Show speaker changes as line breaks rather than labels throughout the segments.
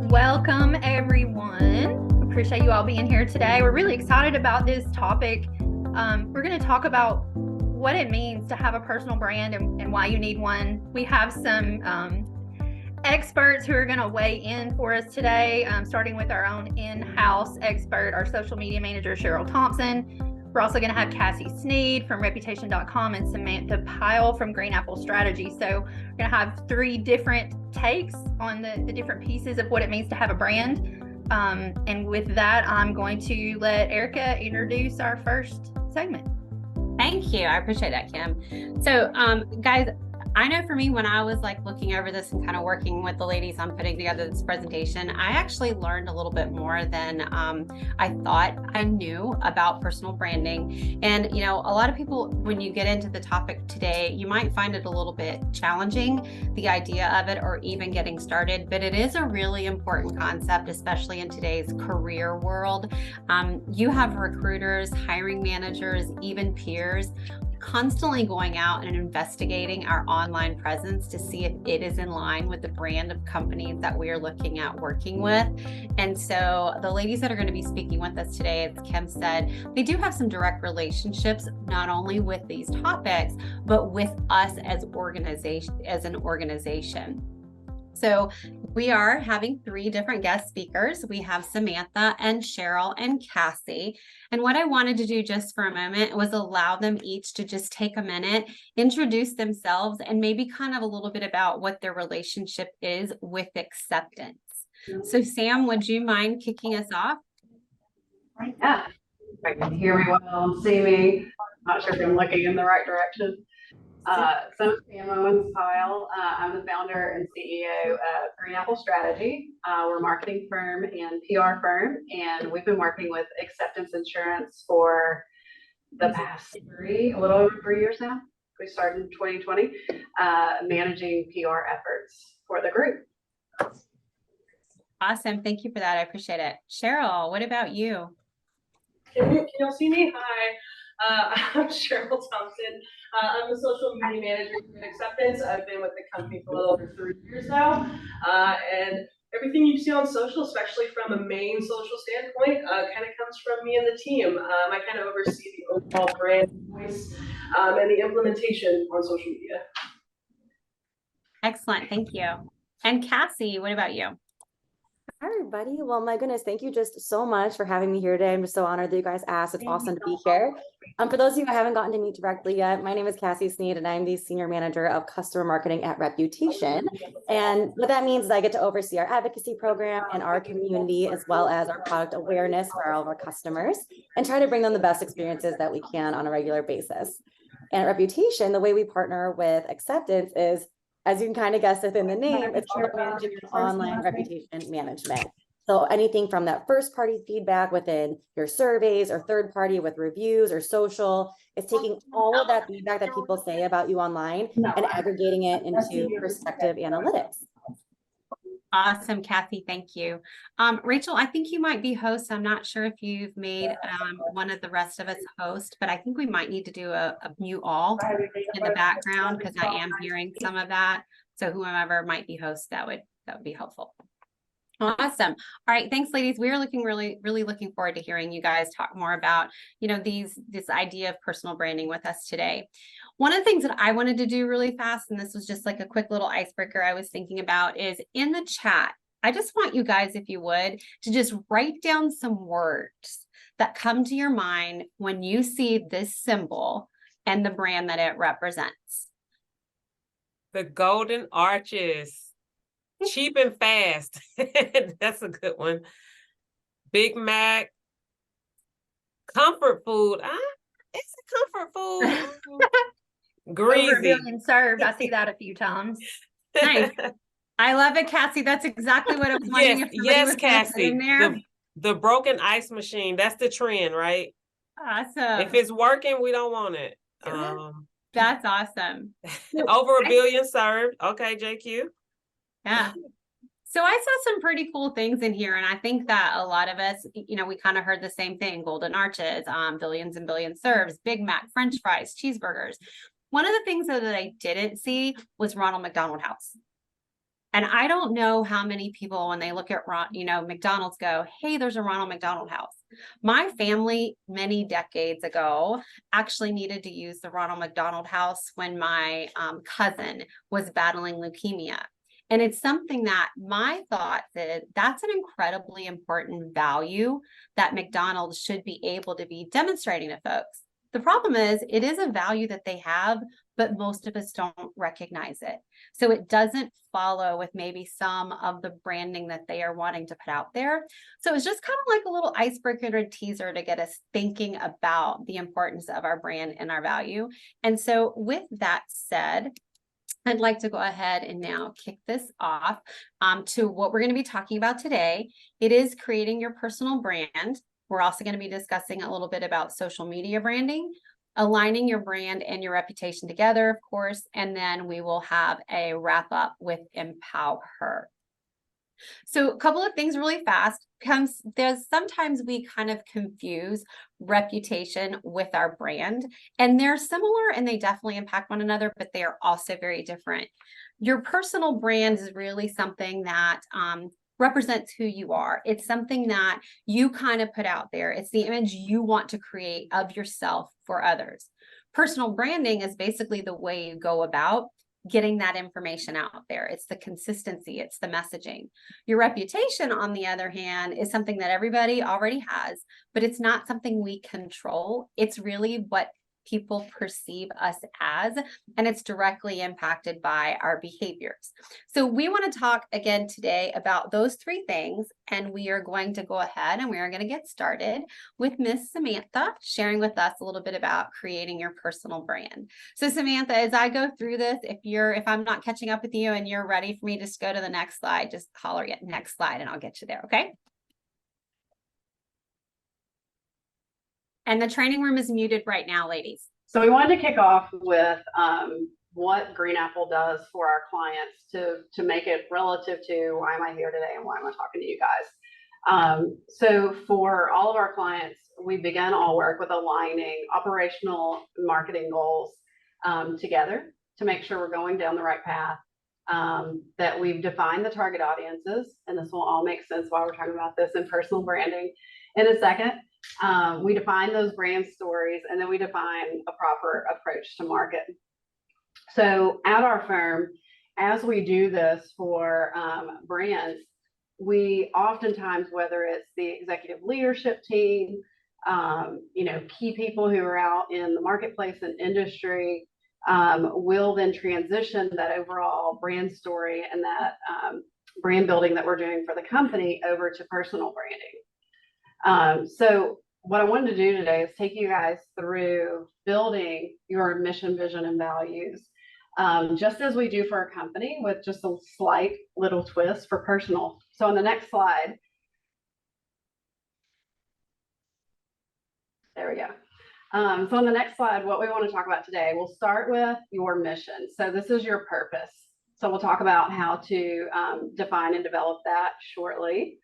Welcome, everyone. Appreciate you all being here today. We're really excited about this topic. We're going to talk about what it means to have a personal brand and why you need one. We have some experts who are going to weigh in for us today, starting with our own in-house expert, our social media manager, Cheryl Thompson. We're also going to have Cassie Sneed from Reputation.com and Samantha Pyle from Green Apple Strategy. So we're going to have three different takes on the different pieces of what it means to have a brand. And with that, I'm going to let Erica introduce our first segment.
Thank you. I appreciate that, Kim. So guys, I know for me, when I was like looking over this and kind of working with the ladies on putting together this presentation, I actually learned a little bit more than I thought I knew about personal branding. And, you know, a lot of people, when you get into the topic today, you might find it a little bit challenging, the idea of it, or even getting started, but it is a really important concept, especially in today's career world. You have recruiters, hiring managers, even peers constantly going out and investigating our online presence to see if it is in line with the brand of companies that we are looking at working with. And so the ladies that are going to be speaking with us today, as Kim said, they do have some direct relationships, not only with these topics, but with us as an organization. So we are having three different guest speakers. We have Samantha and Cheryl and Cassie. And what I wanted to do just for a moment was allow them each to just take a minute, introduce themselves, and maybe kind of a little bit about what their relationship is with acceptance. So Sam, would you mind kicking us off?
Yeah, if I can hear me well and see me. Not sure if I'm looking in the right direction. So Samantha Owens Pyle. I'm the founder and CEO of Green Apple Strategy. We're a marketing firm and PR firm, and we've been working with acceptance insurance for the past a little over 3 years now. We started in 2020, managing PR efforts for the group.
Awesome. Thank you for that. I appreciate it. Cheryl, what about you?
Can y'all see me? Hi. I'm Cheryl Thompson. I'm the social media manager for Acceptance. I've been with the company for a little over 3 years now. And everything you see on social, especially from a main social standpoint, kind of comes from me and the team. I kind of oversee the overall brand voice and the implementation on social media.
Excellent. Thank you. And Cassie, what about you?
Hi, everybody. Well, my goodness, thank you just so much for having me here today. I'm just so honored that you guys asked. It's awesome to be here. For those of you I haven't gotten to meet directly yet, my name is Cassie Sneed, and I'm the Senior Manager of Customer Marketing at Reputation. And what that means is I get to oversee our advocacy program and our community, as well as our product awareness for all of our customers, and try to bring them the best experiences that we can on a regular basis. And at Reputation, the way we partner with Acceptance is, as you can kind of guess within the name, it's about managing your online reputation management. So anything from that first party feedback within your surveys, or third party with reviews or social, it's taking all of that feedback that people say about you online and aggregating it into perspective analytics.
Awesome, Kathy. Thank you. Rachel, I think you might be host. I'm not sure if you've made one of the rest of us host, but I think we might need to do a mute all in the background, because I am hearing some of that. So whoever might be host, that would be helpful. Awesome. All right. Thanks, ladies. We are really looking forward to hearing you guys talk more about, this idea of personal branding with us today. One of the things that I wanted to do really fast, and this was just like a quick little icebreaker I was thinking about, is in the chat, I just want you guys, if you would, to just write down some words that come to your mind when you see this symbol and the brand that it represents.
The golden arches. Cheap and fast. That's a good one. Big Mac. Comfort food. It's a comfort food. Greasy.
Over a billion served. I see that a few times.
Nice. I love it, Cassie. That's exactly what I was wondering.
Yes, Cassie.
In there.
The broken ice machine. That's the trend, right?
Awesome.
If it's working, we don't want it.
That's awesome.
Over a billion served. Okay, JQ.
Yeah. So I saw some pretty cool things in here. And I think that a lot of us, we kind of heard the same thing: golden arches, billions and billions serves, Big Mac, French fries, cheeseburgers. One of the things that I didn't see was Ronald McDonald House. And I don't know how many people, when they look at, McDonald's, go, hey, there's a Ronald McDonald House. My family, many decades ago, actually needed to use the Ronald McDonald House when my cousin was battling leukemia. And it's something that my thought that that's an incredibly important value that McDonald's should be able to be demonstrating to folks. The problem is it is a value that they have, but most of us don't recognize it. So it doesn't follow with maybe some of the branding that they are wanting to put out there. So it's just kind of like a little icebreaker or teaser to get us thinking about the importance of our brand and our value. And so with that said, I'd like to go ahead and now kick this off to what we're going to be talking about today. It is creating your personal brand. We're also going to be discussing a little bit about social media branding, aligning your brand and your reputation together, of course, and then we will have a wrap up with EmpowHER. So a couple of things really fast. There's sometimes we kind of confuse reputation with our brand, and they're similar and they definitely impact one another, but they are also very different. Your personal brand is really something that represents who you are. It's something that you kind of put out there. It's the image you want to create of yourself for others. Personal branding is basically the way you go about getting that information out there. It's the consistency, it's the messaging. Your reputation, on the other hand, is something that everybody already has, but it's not something we control. It's really what people perceive us as, and it's directly impacted by our behaviors. So we want to talk again today about those three things, and we are going to go ahead and we are going to get started with Miss Samantha sharing with us a little bit about creating your personal brand. So Samantha, as I go through this, if I'm not catching up with you and you're ready for me to just go to the next slide, just holler at next slide and I'll get you there, okay? And the training room is muted right now, ladies.
So we wanted to kick off with what Green Apple does for our clients to make it relative to why am I here today and why am I talking to you guys. So for all of our clients, we begin all work with aligning operational marketing goals together to make sure we're going down the right path, that we've defined the target audiences, and this will all make sense while we're talking about this in personal branding in a second. We define those brand stories, and then we define a proper approach to market. So at our firm, as we do this for brands, we oftentimes, whether it's the executive leadership team, key people who are out in the marketplace and industry, will then transition that overall brand story and that brand building that we're doing for the company over to personal branding. So what I wanted to do today is take you guys through building your mission, vision, and values, just as we do for our company, with just a slight little twist for personal. So on the next slide, there we go. So on the next slide, what we want to talk about today, we'll start with your mission. So this is your purpose. So we'll talk about how to define and develop that shortly.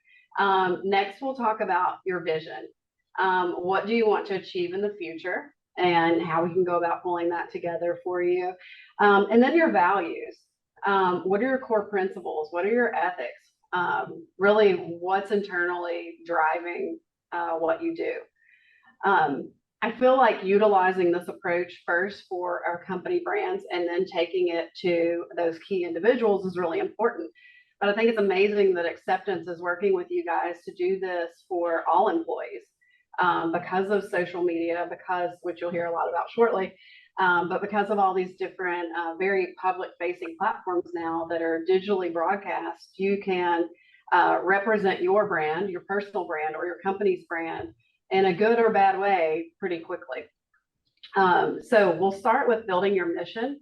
Next, we'll talk about your vision. What do you want to achieve in the future and how we can go about pulling that together for you. And then your values. What are your core principles? What are your ethics? Really, what's internally driving what you do? I feel like utilizing this approach first for our company brands and then taking it to those key individuals is really important. But I think it's amazing that Acceptance is working with you guys to do this for all employees because of social media, which you'll hear a lot about shortly, but because of all these different very public-facing platforms now that are digitally broadcast, you can represent your brand, your personal brand, or your company's brand in a good or bad way pretty quickly. So we'll start with building your mission.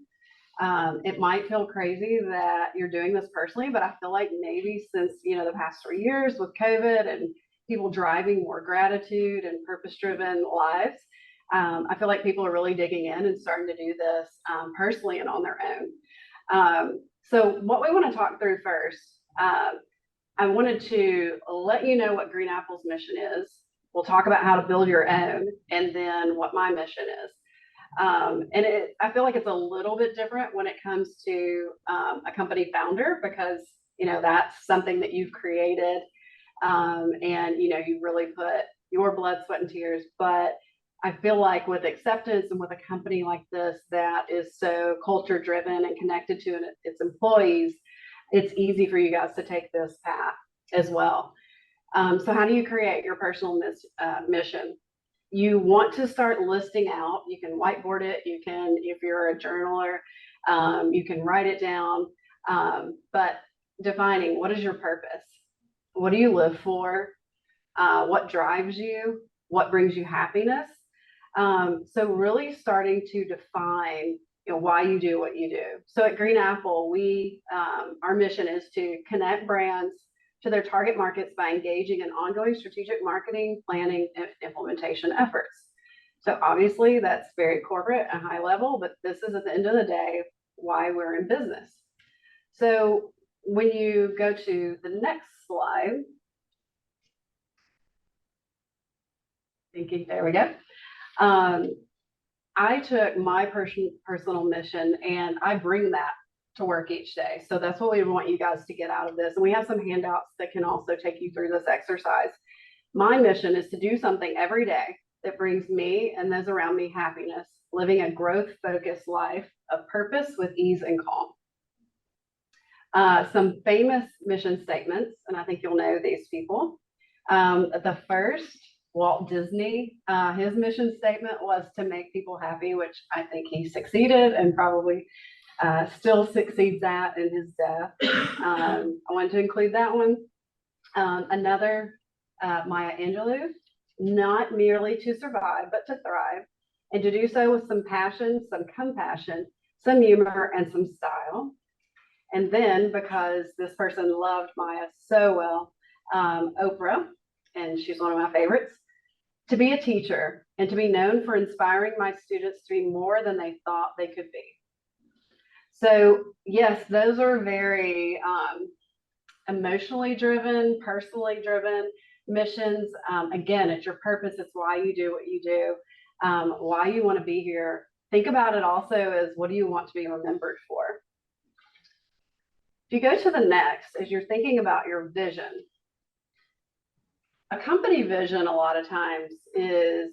It might feel crazy that you're doing this personally, but I feel like maybe since the past 3 years with COVID and people driving more gratitude and purpose-driven lives, I feel like people are really digging in and starting to do this personally and on their own. So what we want to talk through first, I wanted to let you know what Green Apple's mission is. We'll talk about how to build your own, and then what my mission is. I feel like it's a little bit different when it comes to a company founder, because, that's something that you've created, and, you really put your blood, sweat, and tears. But I feel like with acceptance and with a company like this that is so culture driven and connected to its employees, it's easy for you guys to take this path as well. So how do you create your personal mission? You want to start listing out. You can whiteboard it. You can, if you're a journaler, you can write it down. But defining, what is your purpose? What do you live for? What drives you? What brings you happiness? So really starting to define, why you do what you do. So at Green Apple, our mission is to connect brands to their target markets by engaging in ongoing strategic marketing, planning, and implementation efforts. So obviously that's very corporate and high level, but this is at the end of the day why we're in business. So when you go to the next slide, there we go. I took my personal mission and I bring that to work each day. So that's what we want you guys to get out of this. And we have some handouts that can also take you through this exercise. My mission is to do something every day that brings me and those around me happiness, living a growth-focused life of purpose with ease and calm. Some famous mission statements, and I think you'll know these people. The first, Walt Disney, his mission statement was to make people happy, which I think he succeeded and probably still succeeds at in his death. I wanted to include that one. Another, Maya Angelou, not merely to survive, but to thrive, and to do so with some passion, some compassion, some humor, and some style. And then, because this person loved Maya so well, Oprah, and she's one of my favorites, to be a teacher and to be known for inspiring my students to be more than they thought they could be. So yes, those are very emotionally driven, personally driven missions. Again, it's your purpose. It's why you do what you do, why you want to be here. Think about it also as, what do you want to be remembered for? If you go to the next, as you're thinking about your vision, a company vision a lot of times is,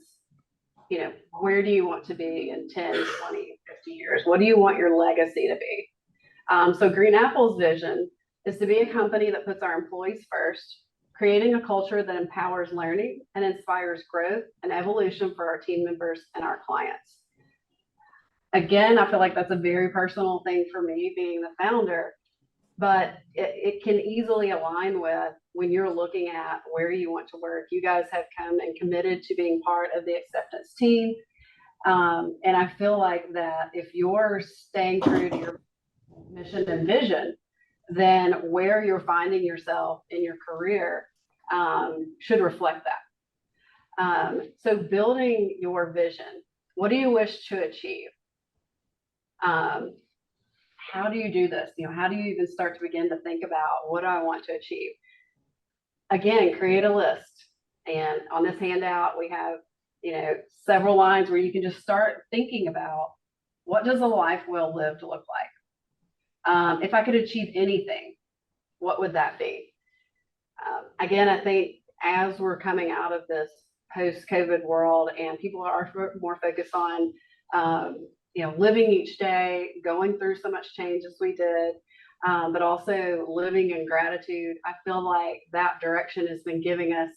where do you want to be in 10, 20, 50 years? What do you want your legacy to be? So Green Apple's vision is to be a company that puts our employees first, creating a culture that empowers learning and inspires growth and evolution for our team members and our clients. Again, I feel like that's a very personal thing for me, being the founder, but it can easily align with when you're looking at where you want to work. You guys have come and committed to being part of the acceptance team. And I feel like that if you're staying true to your mission and vision, then where you're finding yourself in your career should reflect that. So building your vision, what do you wish to achieve? How do you do this? How do you even start to begin to think about, what do I want to achieve? Again, create a list. And on this handout, we have, several lines where you can just start thinking about, what does a life well lived look like? If I could achieve anything, what would that be? Again, I think as we're coming out of this post-COVID world and people are more focused on, living each day, going through so much change as we did, but also living in gratitude. I feel like that direction has been giving us,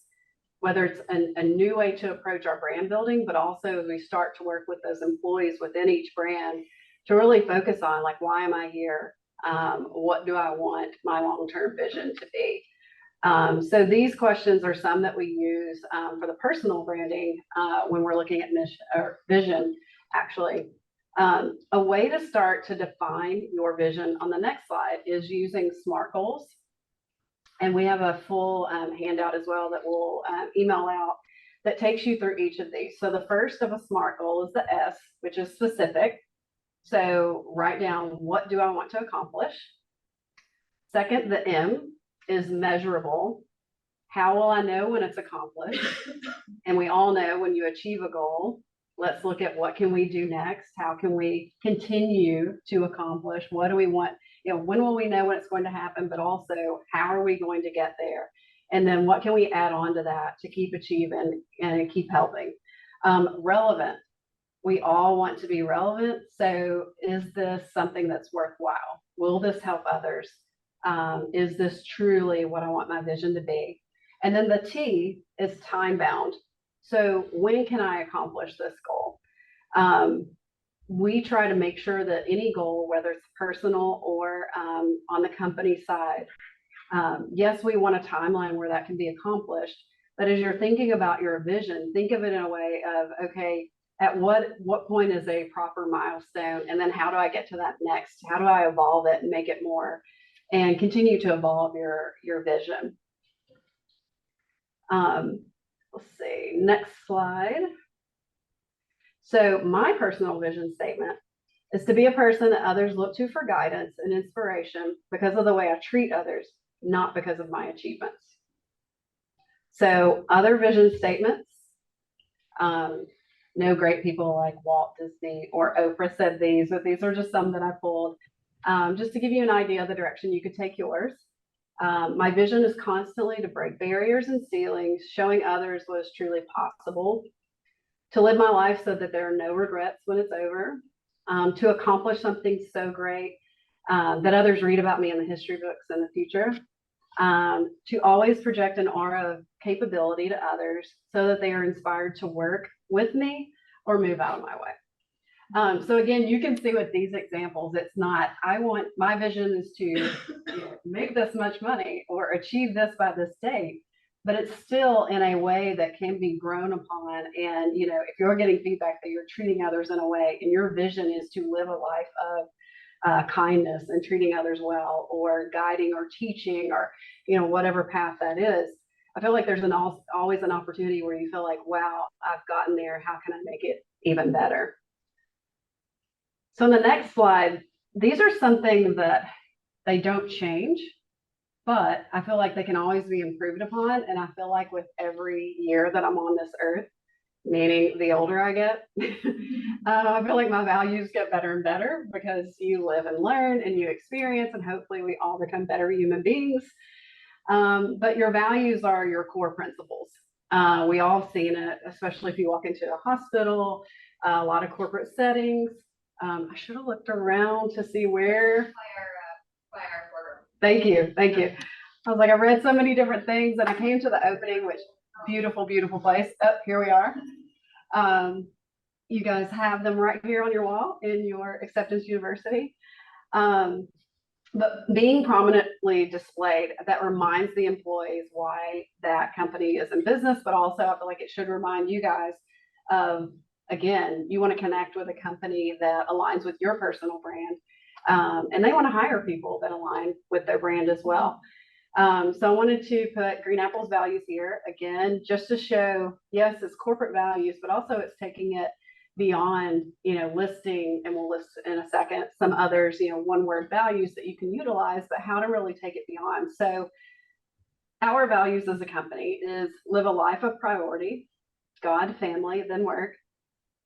whether it's a new way to approach our brand building, but also as we start to work with those employees within each brand to really focus on, like, why am I here? What do I want my long-term vision to be? So these questions are some that we use for the personal branding when we're looking at mission or vision, actually. A way to start to define your vision on the next slide is using SMART goals. And we have a full handout as well that we'll email out that takes you through each of these. So the first of a SMART goal is the S, which is specific. So write down, what do I want to accomplish? Second, the M is measurable. How will I know when it's accomplished? And we all know when you achieve a goal, let's look at what can we do next? How can we continue to accomplish? What do we want? When will we know when it's going to happen, but also how are we going to get there? And then what can we add on to that to keep achieving and keep helping? Relevant. We all want to be relevant. So is this something that's worthwhile? Will this help others? Is this truly what I want my vision to be? And then the T is time bound. So when can I accomplish this goal? We try to make sure that any goal, whether it's personal or on the company side, yes, we want a timeline where that can be accomplished. But as you're thinking about your vision, think of it in a way of, okay, at what point is a proper milestone? And then how do I get to that next? How do I evolve it and make it more and continue to evolve your vision? Let's see, next slide. So my personal vision statement is to be a person that others look to for guidance and inspiration because of the way I treat others, not because of my achievements. So other vision statements, no great people like Walt Disney or Oprah said these, but these are just some that I pulled just to give you an idea of the direction you could take yours. My vision is constantly to break barriers and ceilings, showing others what is truly possible, to live my life so that there are no regrets when it's over, to accomplish something so great that others read about me in the history books in the future, to always project an aura of capability to others so that they are inspired to work with me or move out of my way. So again, you can see with these examples, it's not, my vision is to make this much money or achieve this by this date, but it's still in a way that can be grown upon. And, if you're getting feedback that you're treating others in a way and your vision is to live a life of kindness and treating others well, or guiding or teaching, or, whatever path that is, I feel like there's always an opportunity where you feel like, wow, I've gotten there. How can I make it even better? So in the next slide, these are something that they don't change, but I feel like they can always be improved upon. And I feel like with every year that I'm on this earth, meaning the older I get, I feel like my values get better and better because you live and learn and you experience, and hopefully we all become better human beings. But your values are your core principles. We all have seen it, especially if you walk into a hospital, a lot of corporate settings. I should have looked around to see where. By our courtroom. Thank you. I was like, I read so many different things, and I came to the opening, which beautiful, beautiful place. Oh, here we are. You guys have them right here on your wall in your Acceptance University. But being prominently displayed, that reminds the employees why that company is in business, but also I feel like it should remind you guys of, again, you want to connect with a company that aligns with your personal brand, and they want to hire people that align with their brand as well. So I wanted to put Green Apple's values here again, just to show, yes, it's corporate values, but also it's taking it beyond, listing, and we'll list in a second some others, one word values that you can utilize, but how to really take it beyond. So our values as a company is live a life of priority, God, family, then work.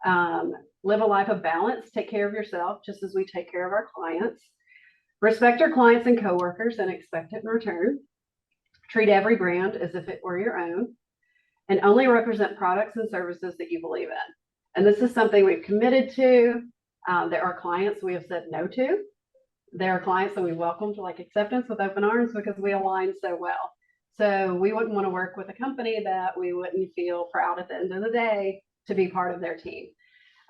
Live a life of balance, take care of yourself just as we take care of our clients. Respect your clients and coworkers and expect it in return. Treat every brand as if it were your own, and only represent products and services that you believe in. And this is something we've committed to. There are clients we have said no to. There are clients that we welcome to Acceptance with open arms because we align so well. So we wouldn't want to work with a company that we wouldn't feel proud at the end of the day to be part of their team.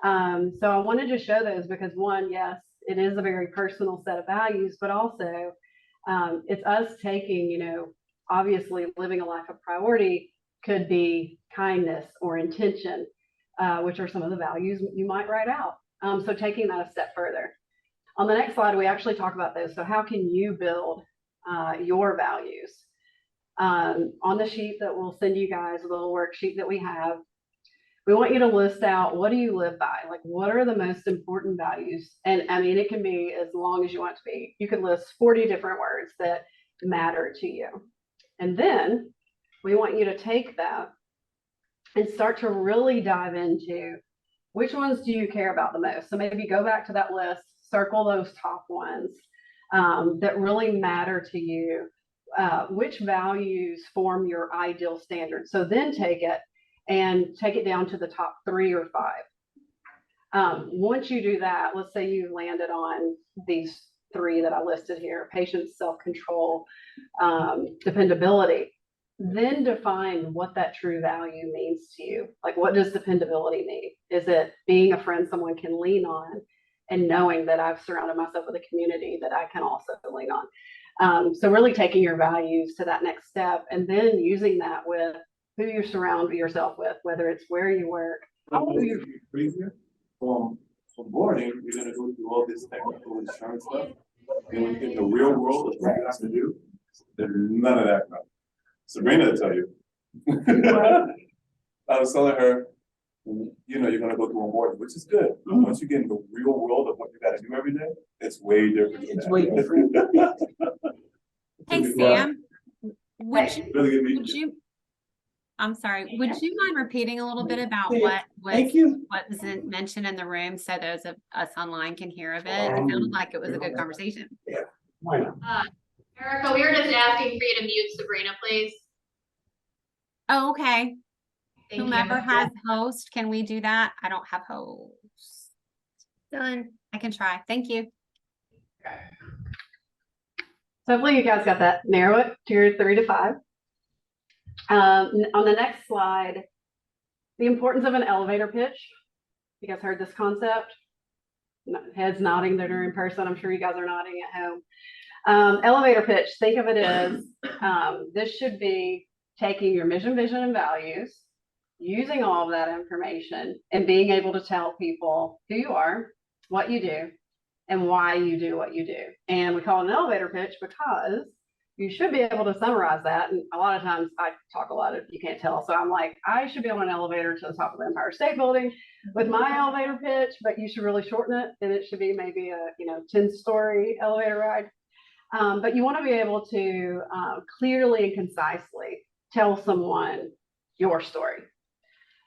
So I wanted to show those because, one, yes, it is a very personal set of values, but also it's us taking, obviously living a life of priority could be kindness or intention, which are some of the values you might write out. So taking that a step further. On the next slide, we actually talk about those. So how can you build your values? On the sheet that we'll send you guys, a little worksheet that we have, we want you to list out, what do you live by? What are the most important values? And I mean, it can be as long as you want it to be. You can list 40 different words that matter to you. And then we want you to take that and start to really dive into which ones do you care about the most? So maybe go back to that list, circle those top ones that really matter to you. Which values form your ideal standard? So then take it down to the top 3 or 5. Once you do that, let's say you landed on these 3 that I listed here: patience, self-control, dependability. Then define what that true value means to you. Like, what does dependability mean? Is it being a friend someone can lean on, and knowing that I've surrounded myself with a community that I can also lean on? So really taking your values to that next step, and then using that with who you surround yourself with, whether it's where you work. Who you...
From boarding, you're going to go through all this technical insurance stuff. And when you get in the real world of what you have to do, there's none of that stuff. Sabrina will tell you. I was telling her, you're going to go through onboarding, which is good. But once you get in the real world of what you got to do every day, it's way different.
It's way different.
Hey, Sam, would you, I'm sorry, would you mind repeating a little bit about what was mentioned in the room so those of us online can hear of it? It sounded like it was a good conversation.
Yeah, why not?
Erica, we were just asking for you to mute Sabrina, please.
Oh, okay.
Thank
Whomever
you.
has host, can we do that? I don't have host.
Done.
I can try. Thank you.
So hopefully you guys got that. Narrow it to your 3 to 5. On the next slide, the importance of an elevator pitch. You guys heard this concept? Heads nodding that are in person. I'm sure you guys are nodding at home. Elevator pitch, think of it as this should be taking your mission, vision, and values, using all of that information, and being able to tell people who you are, what you do, and why you do what you do. And we call it an elevator pitch because you should be able to summarize that. And a lot of times I talk a lot of, you can't tell. So I'm like, I should be on an elevator to the top of the Empire State Building with my elevator pitch, but you should really shorten it. And it should be maybe a 10-story elevator ride. But you want to be able to clearly and concisely tell someone your story.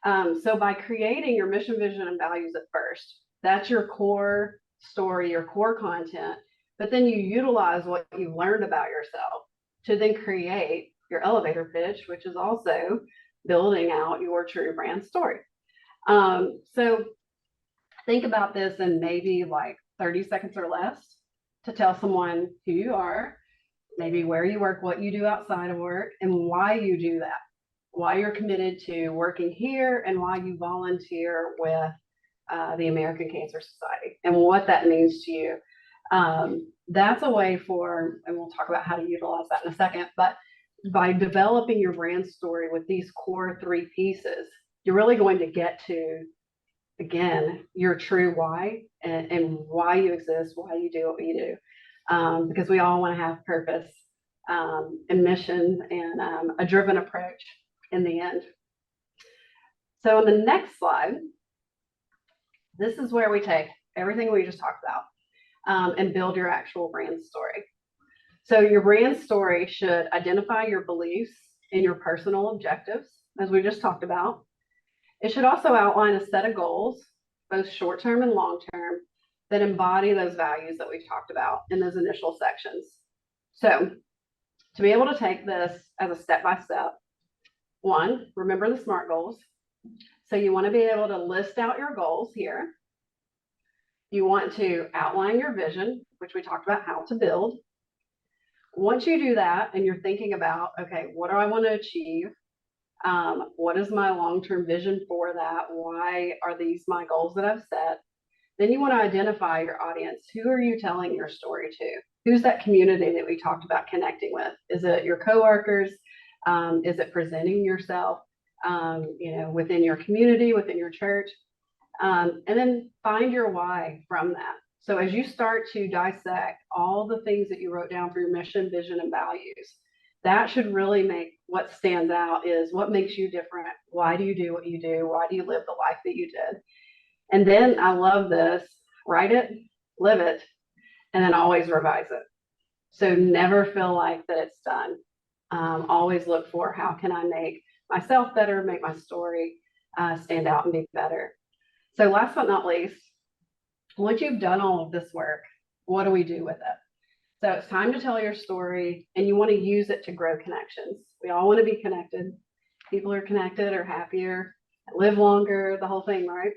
So by creating your mission, vision, and values at first, that's your core story, your core content. But then you utilize what you've learned about yourself to then create your elevator pitch, which is also building out your true brand story. So think about this in maybe like 30 seconds or less to tell someone who you are, maybe where you work, what you do outside of work, and why you do that, why you're committed to working here, and why you volunteer with the American Cancer Society, and what that means to you. That's a way for, and we'll talk about how to utilize that in a second, but by developing your brand story with these core 3 pieces, you're really going to get to, again, your true why and why you exist, why you do what you do. Because we all want to have purpose and mission and a driven approach in the end. So in the next slide, this is where we take everything we just talked about and build your actual brand story. So your brand story should identify your beliefs and your personal objectives, as we just talked about. It should also outline a set of goals, both short-term and long-term, that embody those values that we've talked about in those initial sections. So to be able to take this as a step-by-step, 1, remember the SMART goals. So you want to be able to list out your goals here. You want to outline your vision, which we talked about how to build. Once you do that and you're thinking about, okay, what do I want to achieve? What is my long-term vision for that? Why are these my goals that I've set? Then you want to identify your audience. Who are you telling your story to? Who's that community that we talked about connecting with? Is it your coworkers? Is it presenting yourself, within your community, within your church? And then find your why from that. So as you start to dissect all the things that you wrote down for your mission, vision, and values, that should really make what stands out is what makes you different. Why do you do what you do? Why do you live the life that you did? And then I love this, write it, live it, and then always revise it. So never feel like that it's done. Always look for how can I make myself better, make my story stand out and be better. So last but not least, once you've done all of this work, what do we do with it? So it's time to tell your story, and you want to use it to grow connections. We all want to be connected. People are connected or happier, live longer, the whole thing, right?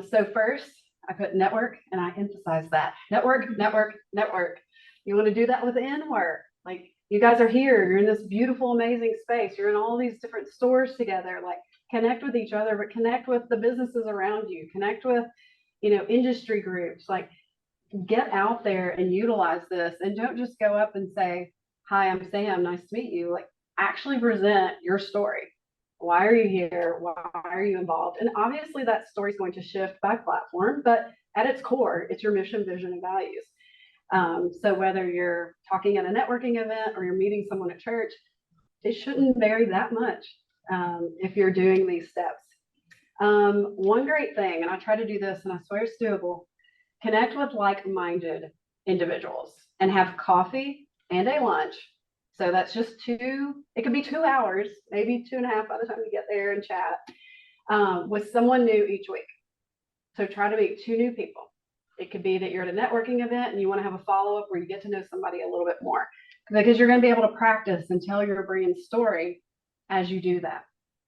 So first, I put network, and I emphasize that. Network, network, network. You want to do that within work. Like, you guys are here, you're in this beautiful, amazing space. You're in all these different stores together. Like, connect with each other, but connect with the businesses around you. Connect with, industry groups. Like, get out there and utilize this, and don't just go up and say, hi, I'm Sam, nice to meet you. Like, actually present your story. Why are you here? Why are you involved? And obviously that story is going to shift by platform, but at its core, it's your mission, vision, and values. So whether you're talking at a networking event or you're meeting someone at church, it shouldn't vary that much if you're doing these steps. One great thing, and I try to do this and I swear it's doable, connect with like-minded individuals and have coffee and a lunch. So that's just it could be 2 hours, maybe 2.5 by the time you get there and chat with someone new each week. So try to meet 2 new people. It could be that you're at a networking event and you want to have a follow-up where you get to know somebody a little bit more, because you're going to be able to practice and tell your brand story as you do that.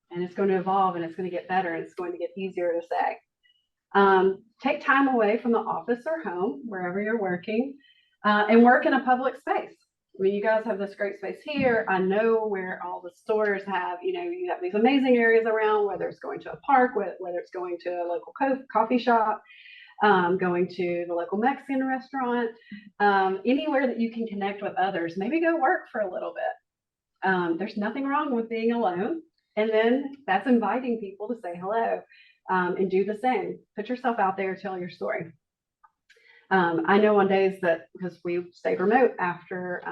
And it's going to evolve, and it's going to get better, and it's going to get easier to say. Take time away from the office or home, wherever you're working, and work in a public space. I mean, you guys have this great space here. I know where all the stores have, you have these amazing areas around, whether it's going to a park, whether it's going to a local coffee shop, going to the local Mexican restaurant, anywhere that you can connect with others. Maybe go work for a little bit. There's nothing wrong with being alone. And then that's inviting people to say hello and do the same. Put yourself out there, tell your story. I know on days that, because we stayed remote after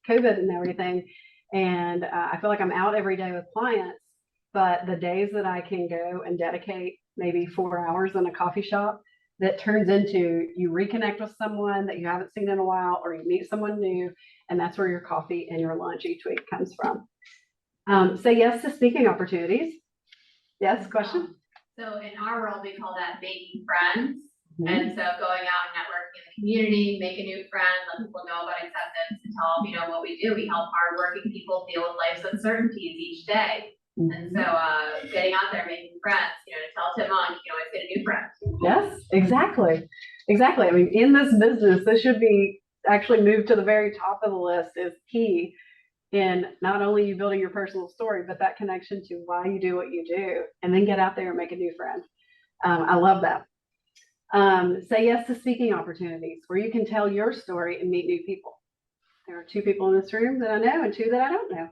COVID and everything, and I feel like I'm out every day with clients, but the days that I can go and dedicate maybe 4 hours in a coffee shop, that turns into you reconnect with someone that you haven't seen in a while, or you meet someone new, and that's where your coffee and your lunch each week comes from. Say yes to speaking opportunities. Yes, question?
So in our world, we call that making friends. And so going out and networking in the community, make a new friend, let people know about acceptance, and tell them, what we do. We help hardworking people deal with life's uncertainties each day. And so getting out there, making friends, to tell Tim on, you can always get a new friend.
Yes, exactly. Exactly. I mean, in this business, this should be actually moved to the very top of the list, is key in not only you building your personal story, but that connection to why you do what you do, and then get out there and make a new friend. I love that. Say yes to speaking opportunities where you can tell your story and meet new people. There are 2 people in this room that I know and 2 that I don't know.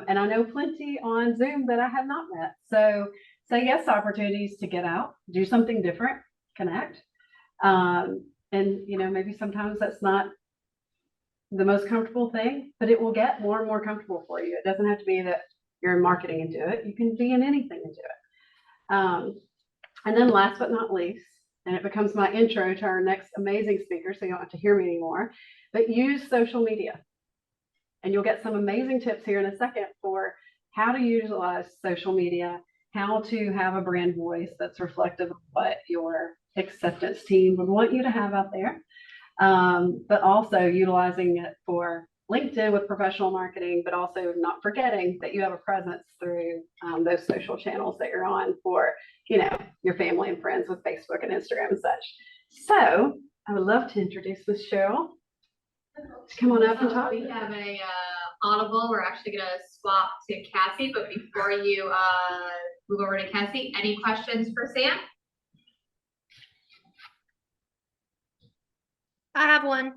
And I know plenty on Zoom that I have not met. So say yes to opportunities to get out, do something different, connect. And, maybe sometimes that's not the most comfortable thing, but it will get more and more comfortable for you. It doesn't have to be that you're in marketing and do it. You can be in anything and do it. And then last but not least, and it becomes my intro to our next amazing speaker, so you don't have to hear me anymore, but use social media. And you'll get some amazing tips here in a second for how to utilize social media, how to have a brand voice that's reflective of what your acceptance team would want you to have out there, but also utilizing it for LinkedIn with professional marketing, but also not forgetting that you have a presence through those social channels that you're on for, your family and friends with Facebook and Instagram and such. So I would love to introduce Ms. Cheryl to come on up and talk.
We have a audible. We're actually going to swap to Cassie, but before you move over to Cassie, any questions for Sam?
I have one.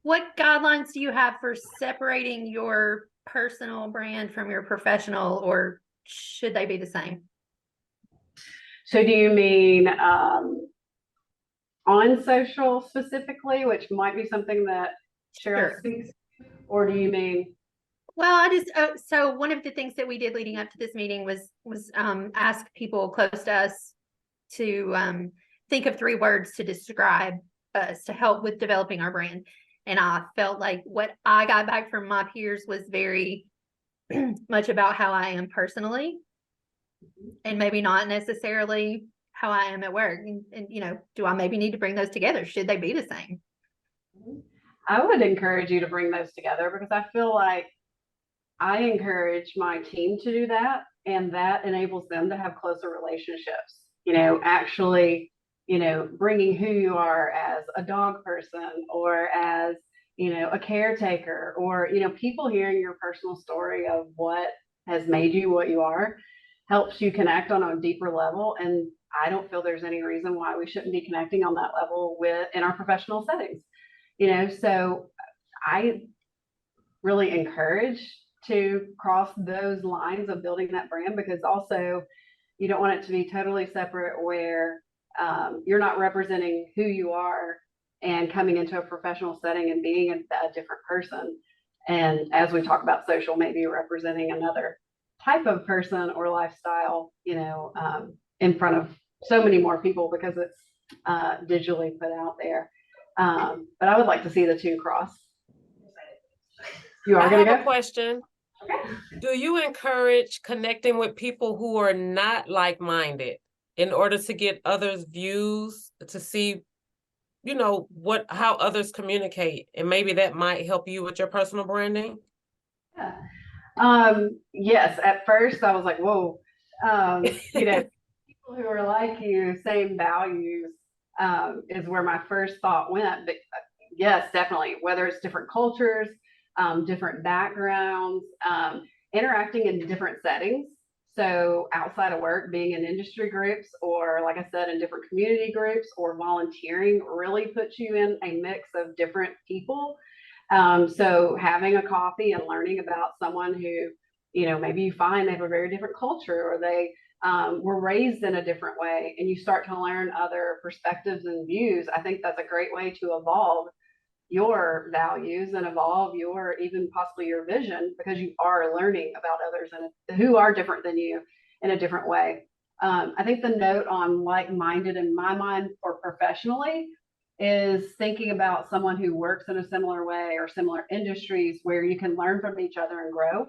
What guidelines do you have for separating your personal brand from your professional, or should they be the same?
So do you mean on social specifically, which might be something that Cheryl speaks to, or do you mean?
Well, so one of the things that we did leading up to this meeting was ask people close to us to think of 3 words to describe us, to help with developing our brand. And I felt like what I got back from my peers was very much about how I am personally. and maybe not necessarily how I am at work. And do I maybe need to bring those together? Should they be the same?
I would encourage you to bring those together because I feel like I encourage my team to do that, and that enables them to have closer relationships. Actually, bringing who you are as a dog person or as, a caretaker, or, people hearing your personal story of what has made you what you are helps you connect on a deeper level. And I don't feel there's any reason why we shouldn't be connecting on that level in our professional settings. So I really encourage to cross those lines of building that brand, because also you don't want it to be totally separate where you're not representing who you are and coming into a professional setting and being a different person. And as we talk about social, maybe representing another type of person or lifestyle, in front of so many more people because it's digitally put out there. But I would like to see the two cross. You are going to go?
I have a question.
Okay.
Do you encourage connecting with people who are not like-minded in order to get others' views, to see, how others communicate, and maybe that might help you with your personal branding?
Yeah. Yes, at first I was like, whoa, people who are like you, same values, is where my first thought went. But yes, definitely, whether it's different cultures, different backgrounds, interacting in different settings. So outside of work, being in industry groups, or like I said, in different community groups, or volunteering really puts you in a mix of different people. So having a coffee and learning about someone who, maybe you find they have a very different culture, or they were raised in a different way, and you start to learn other perspectives and views. I think that's a great way to evolve your values and evolve even possibly your vision, because you are learning about others and who are different than you in a different way. I think the note on like-minded in my mind or professionally is thinking about someone who works in a similar way or similar industries where you can learn from each other and grow.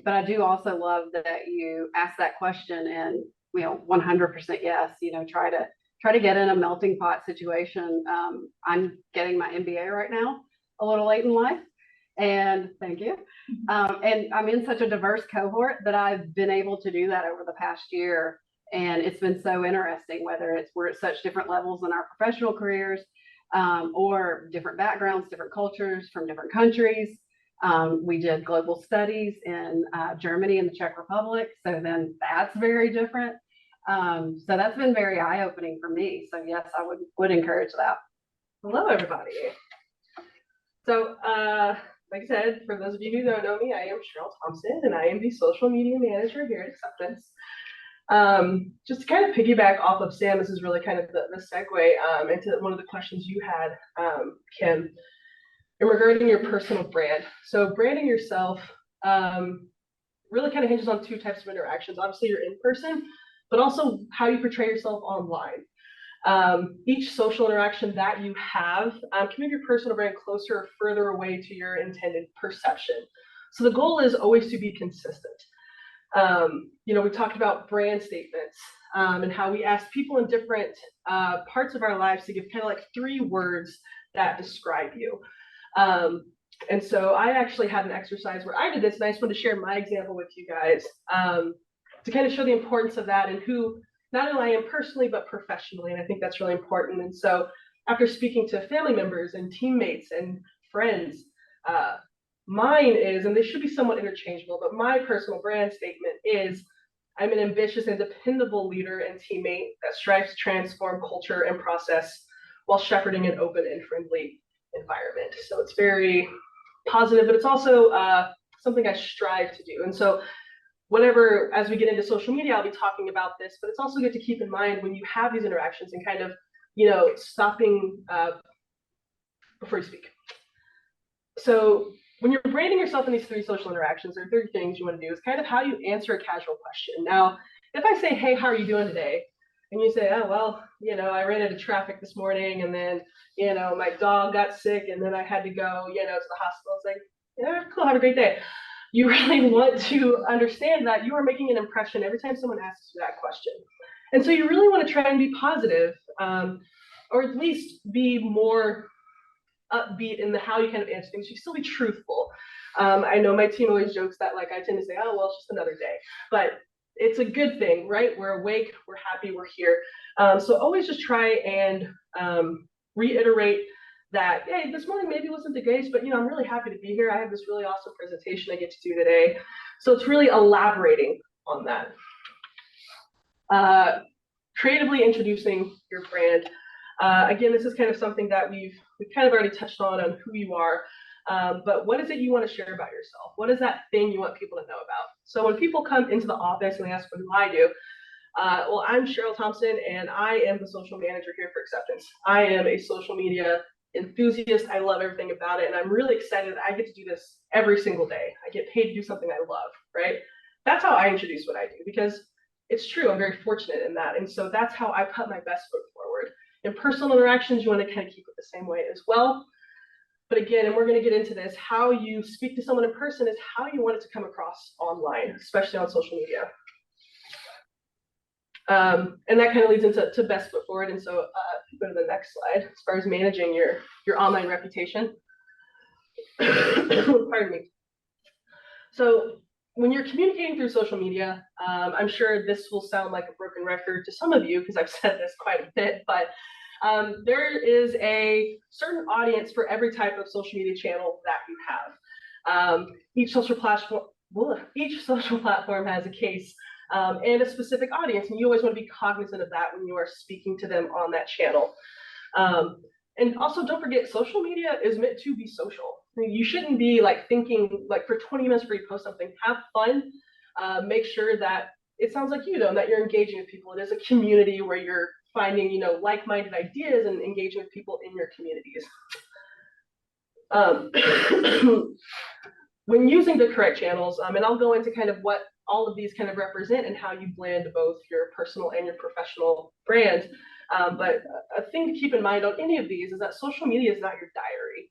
But I do also love that you ask that question, and 100% yes, try to get in a melting pot situation. I'm getting my MBA right now, a little late in life, and thank you. And I'm in such a diverse cohort that I've been able to do that over the past year. And it's been so interesting, whether we're at such different levels in our professional careers, or different backgrounds, different cultures from different countries. We did global studies in Germany and the Czech Republic. So then that's very different. So that's been very eye-opening for me. So yes, I would encourage that.
Hello, everybody. So, like I said, for those of you who don't know me, I am Cheryl Thompson, and I am the social media manager here at Acceptance. Just to kind of piggyback off of Sam, this is really kind of the segue into one of the questions you had, Kim, in regarding your personal brand. So branding yourself really kind of hinges on two types of interactions. Obviously, you're in person, but also how you portray yourself online. Each social interaction that you have can move your personal brand closer or further away to your intended perception. So the goal is always to be consistent. We talked about brand statements and how we ask people in different parts of our lives to give kind of like 3 words that describe you. And so I actually had an exercise where I did this, and I just wanted to share my example with you guys to kind of show the importance of that and who not only I am personally, but professionally. And I think that's really important. And so after speaking to family members and teammates and friends, mine is, and they should be somewhat interchangeable, but my personal brand statement is, I'm an ambitious and dependable leader and teammate that strives to transform culture and process while shepherding an open and friendly environment. So it's very positive, but it's also something I strive to do. And so whenever, as we get into social media, I'll be talking about this, but it's also good to keep in mind when you have these interactions and kind of, stopping before you speak. So when you're branding yourself in these 3 social interactions, there are 3 things you want to do is kind of how you answer a casual question. Now, if I say, hey, how are you doing today? And you say, oh, well, I ran into traffic this morning, and then, my dog got sick, and then I had to go, to the hospital. It's like, yeah, cool, have a great day. you really want to understand that you are making an impression every time someone asks you that question. And so you really want to try and be positive, or at least be more upbeat in the how you kind of answer things. You still be truthful. I know my team always jokes that like I tend to say, oh, well, it's just another day. But it's a good thing, right? We're awake, we're happy, we're here. So always just try and reiterate that, hey, this morning maybe wasn't the case, but I'm really happy to be here. I have this really awesome presentation I get to do today. So it's really elaborating on that. Creatively introducing your brand. Again, this is kind of something that we've kind of already touched on who you are. But what is it you want to share about yourself? What is that thing you want people to know about? So when people come into the office and they ask what do I do, well, I'm Cheryl Thompson, and I am the social manager here for Acceptance. I am a social media enthusiast. I love everything about it, and I'm really excited that I get to do this every single day. I get paid to do something I love, right? That's how I introduce what I do, because it's true. I'm very fortunate in that, and so that's how I put my best foot forward. In personal interactions, you want to kind of keep it the same way as well. But again, and we're going to get into this, how you speak to someone in person is how you want it to come across online, especially on social media. And that kind of leads into best foot forward. And so go to the next slide, as far as managing your online reputation. Pardon me. So when you're communicating through social media, I'm sure this will sound like a broken record to some of you because I've said this quite a bit, but there is a certain audience for every type of social media channel that you have. Each social platform has a case and a specific audience, and you always want to be cognizant of that when you are speaking to them on that channel. And also, don't forget, social media is meant to be social. You shouldn't be like thinking like for 20 minutes before you post something. Have fun. Make sure that it sounds like you know, that you're engaging with people. It is a community where you're finding, like-minded ideas and engaging with people in your communities. When using the correct channels, and I'll go into kind of what all of these kind of represent and how you blend both your personal and your professional brand. But a thing to keep in mind on any of these is that social media is not your diary.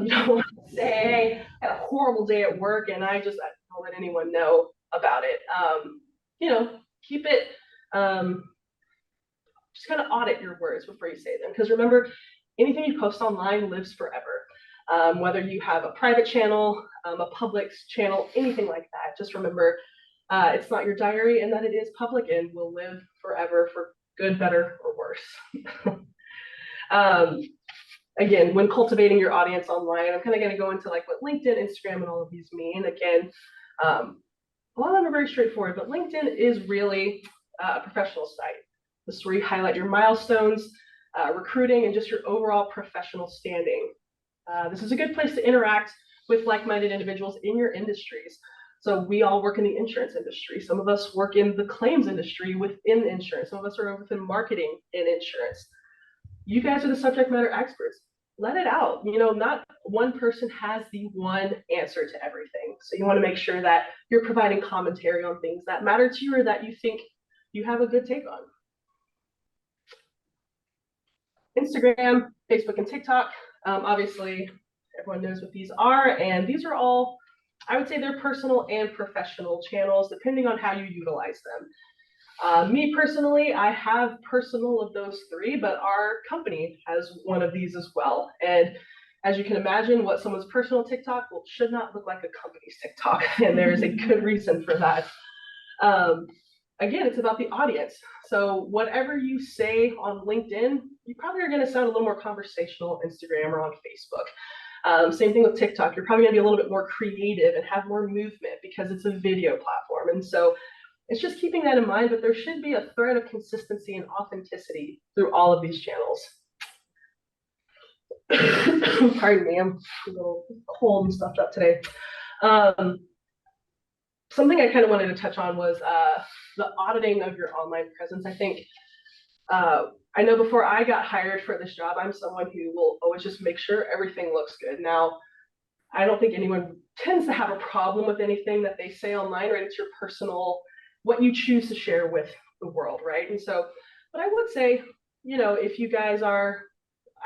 You don't want to say, hey, I had a horrible day at work and I don't let anyone know about it. Keep it, just kind of audit your words before you say them. Because remember, anything you post online lives forever. Whether you have a private channel, a public channel, anything like that, just remember it's not your diary and that it is public and will live forever for good, better, or worse. Again, when cultivating your audience online, I'm kind of going to go into like what LinkedIn, Instagram, and all of these mean. Again, a lot of them are very straightforward, but LinkedIn is really a professional site. This is where you highlight your milestones, recruiting, and just your overall professional standing. This is a good place to interact with like-minded individuals in your industries. So we all work in the insurance industry. Some of us work in the claims industry within insurance. Some of us are within marketing in insurance. You guys are the subject matter experts. Let it out. Not one person has the one answer to everything. So you want to make sure that you're providing commentary on things that matter to you or that you think you have a good take on. Instagram, Facebook, and TikTok. Obviously, everyone knows what these are, and these are all, I would say they're personal and professional channels, depending on how you utilize them. Me personally, I have personal of those three, but our company has one of these as well. And as you can imagine, what someone's personal TikTok should not look like a company's TikTok, and there is a good reason for that. Again, it's about the audience. So whatever you say on LinkedIn, you probably are going to sound a little more conversational on Instagram or on Facebook. Same thing with TikTok. You're probably going to be a little bit more creative and have more movement because it's a video platform. And so it's just keeping that in mind, but there should be a thread of consistency and authenticity through all of these channels. Pardon me, I'm a little cold and stuffed up today. Something I kind of wanted to touch on was the auditing of your online presence. I think, I know before I got hired for this job, I'm someone who will always just make sure everything looks good. Now, I don't think anyone tends to have a problem with anything that they say online, right? It's your personal, what you choose to share with the world, right? And so, but I would say, if you guys are,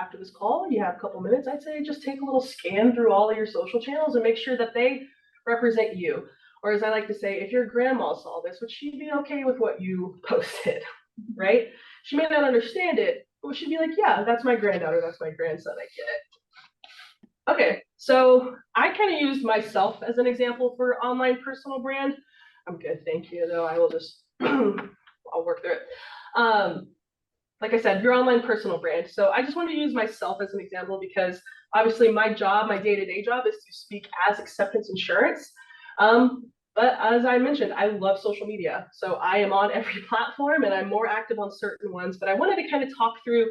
after this call, you have a couple minutes, I'd say just take a little scan through all of your social channels and make sure that they represent you. Or as I like to say, if your grandma saw this, would she be okay with what you posted, right? She may not understand it, but she'd be like, yeah, that's my granddaughter, that's my grandson, I get it. Okay, so I kind of used myself as an example for online personal brand. I'm good, thank you, though I will just, I'll work through it. Like I said, your online personal brand. So I just want to use myself as an example because obviously my job, my day-to-day job is to speak as acceptance insurance. But as I mentioned, I love social media. So I am on every platform and I'm more active on certain ones, but I wanted to kind of talk through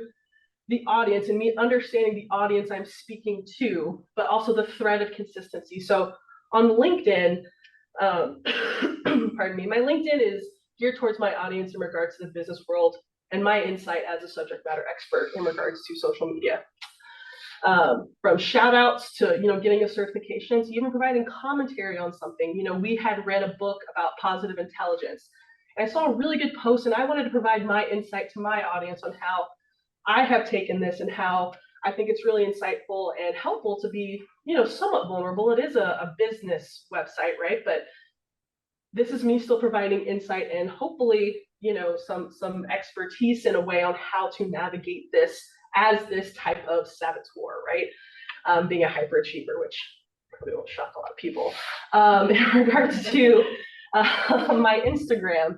the audience and me understanding the audience I'm speaking to, but also the thread of consistency. So on LinkedIn, pardon me, my LinkedIn is geared towards my audience in regards to the business world and my insight as a subject matter expert in regards to social media. From shout outs to, getting a certification to even providing commentary on something. We had read a book about positive intelligence. And I saw a really good post and I wanted to provide my insight to my audience on how I have taken this and how I think it's really insightful and helpful to be, somewhat vulnerable. It is a business website, right? But this is me still providing insight and hopefully, some expertise in a way on how to navigate this as this type of saboteur, right? Being a hyperachiever, which probably won't shock a lot of people. In regards to my Instagram,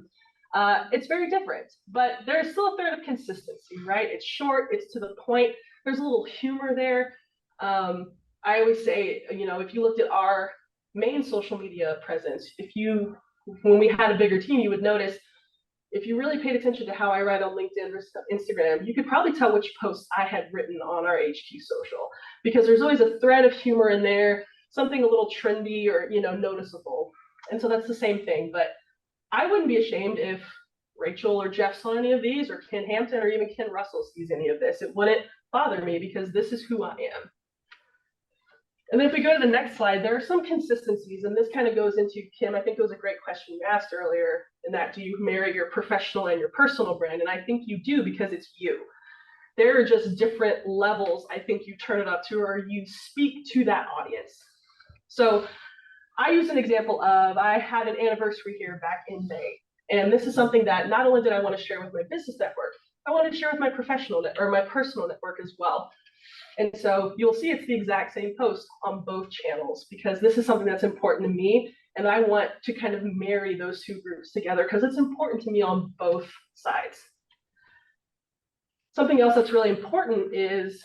it's very different, but there's still a thread of consistency, right? It's short, it's to the point. There's a little humor there. I always say, if you looked at our main social media presence, when we had a bigger team, you would notice if you really paid attention to how I write on LinkedIn versus Instagram, you could probably tell which posts I had written on our HQ social, because there's always a thread of humor in there, something a little trendy or, noticeable. And so that's the same thing, but I wouldn't be ashamed if Rachel or Jeff saw any of these, or Ken Hampton or even Ken Russell sees any of this. It wouldn't bother me because this is who I am. And then if we go to the next slide, there are some consistencies, and this kind of goes into, Kim, I think it was a great question you asked earlier, in that do you marry your professional and your personal brand? And I think you do, because it's you. There are just different levels I think you turn it up to, or you speak to that audience. So I use an example of, I had an anniversary here back in May. And this is something that not only did I want to share with my business network, I wanted to share with my professional or my personal network as well. And so you'll see it's the exact same post on both channels, because this is something that's important to me. And I want to kind of marry those two groups together because it's important to me on both sides. Something else that's really important is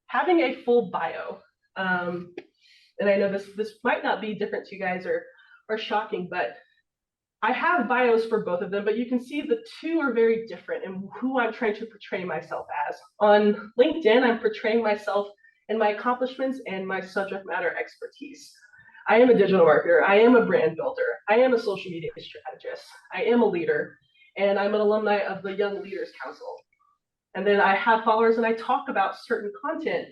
having a full bio. And I know this might not be different to you guys or shocking, but I have bios for both of them, but you can see the two are very different in who I'm trying to portray myself as. On LinkedIn, I'm portraying myself and my accomplishments and my subject matter expertise. I am a digital marketer, I am a brand builder, I am a social media strategist, I am a leader, and I'm an alumni of the Young Leaders Council. And then I have followers and I talk about certain content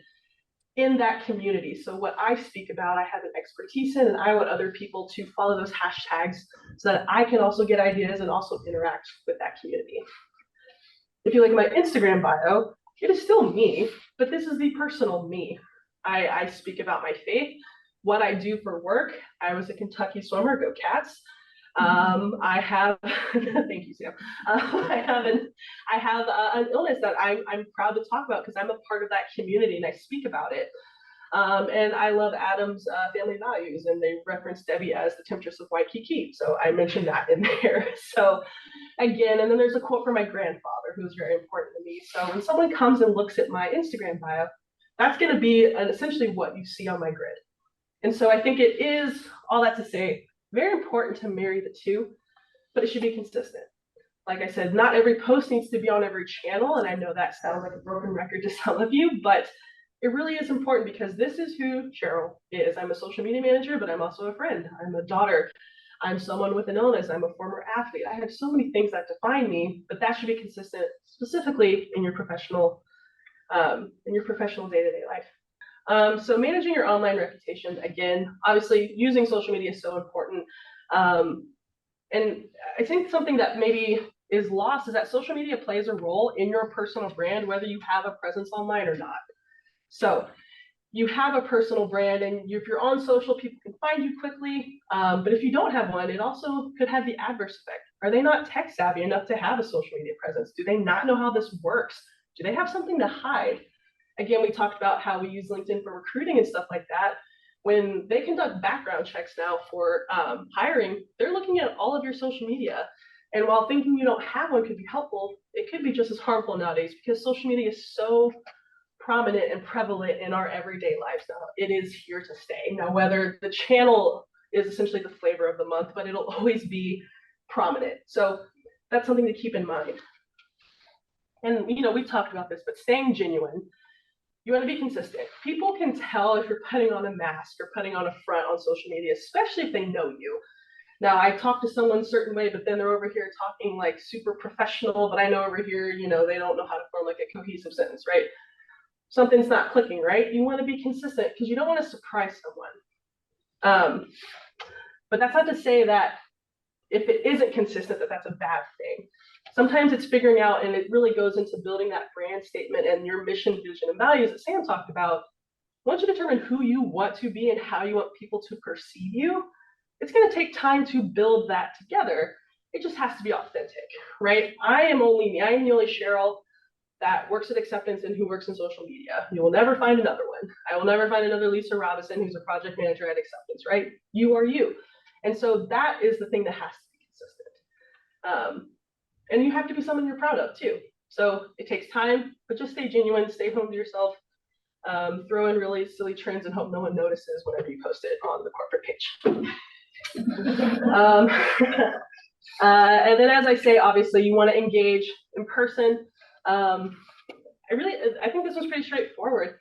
in that community. So what I speak about, I have an expertise in, and I want other people to follow those hashtags so that I can also get ideas and also interact with that community. If you look at my Instagram bio, it is still me, but this is the personal me. I speak about my faith, what I do for work. I was a Kentucky swimmer, go Cats. I have, thank you, Sam. I have an illness that I'm proud to talk about because I'm a part of that community and I speak about it. And I love Adam's family values, and they reference Debbie as the temptress of Waikiki. So I mentioned that in there. So again, and then there's a quote from my grandfather who's very important to me. So when someone comes and looks at my Instagram bio, that's going to be essentially what you see on my grid. And so I think it is, all that to say, very important to marry the two, but it should be consistent. Like I said, not every post needs to be on every channel, and I know that sounds like a broken record to some of you, but it really is important because this is who Cheryl is. I'm a social media manager, but I'm also a friend. I'm a daughter. I'm someone with an illness. I'm a former athlete. I have so many things that define me, but that should be consistent, specifically in your professional day-to-day life. So managing your online reputation, again, obviously using social media is so important. And I think something that maybe is lost is that social media plays a role in your personal brand, whether you have a presence online or not. So you have a personal brand and if you're on social, people can find you quickly. But if you don't have one, it also could have the adverse effect. Are they not tech savvy enough to have a social media presence? Do they not know how this works? Do they have something to hide? Again, we talked about how we use LinkedIn for recruiting and stuff like that. When they conduct background checks now for hiring, they're looking at all of your social media. And while thinking you don't have one could be helpful, it could be just as harmful nowadays because social media is so prominent and prevalent in our everyday lives now. It is here to stay. Now, whether the channel is essentially the flavor of the month, but it'll always be prominent. So that's something to keep in mind. And, you know, we talked about this, but staying genuine, you want to be consistent. People can tell if you're putting on a mask or putting on a front on social media, especially if they know you. Now, I talk to someone a certain way, but then they're over here talking like super professional, but I know over here, you know, they don't know how to form like a cohesive sentence, right? Something's not clicking, right? You want to be consistent because you don't want to surprise someone. But that's not to say that if it isn't consistent, that that's a bad thing. Sometimes it's figuring out, and it really goes into building that brand statement and your mission, vision, and values that Sam talked about. Once you determine who you want to be and how you want people to perceive you, it's going to take time to build that together. It just has to be authentic, right? I am the only Cheryl that works at Acceptance and who works in social media. You will never find another one. I will never find another Lisa Robinson who's a project manager at Acceptance, right? You are you. And so that is the thing that has to be consistent. And you have to be someone you're proud of too. So it takes time, but just stay genuine, stay home to yourself, throw in really silly trends and hope no one notices whenever you post it on the corporate page. And then as I say, obviously you want to engage in person. I think this was pretty straightforward.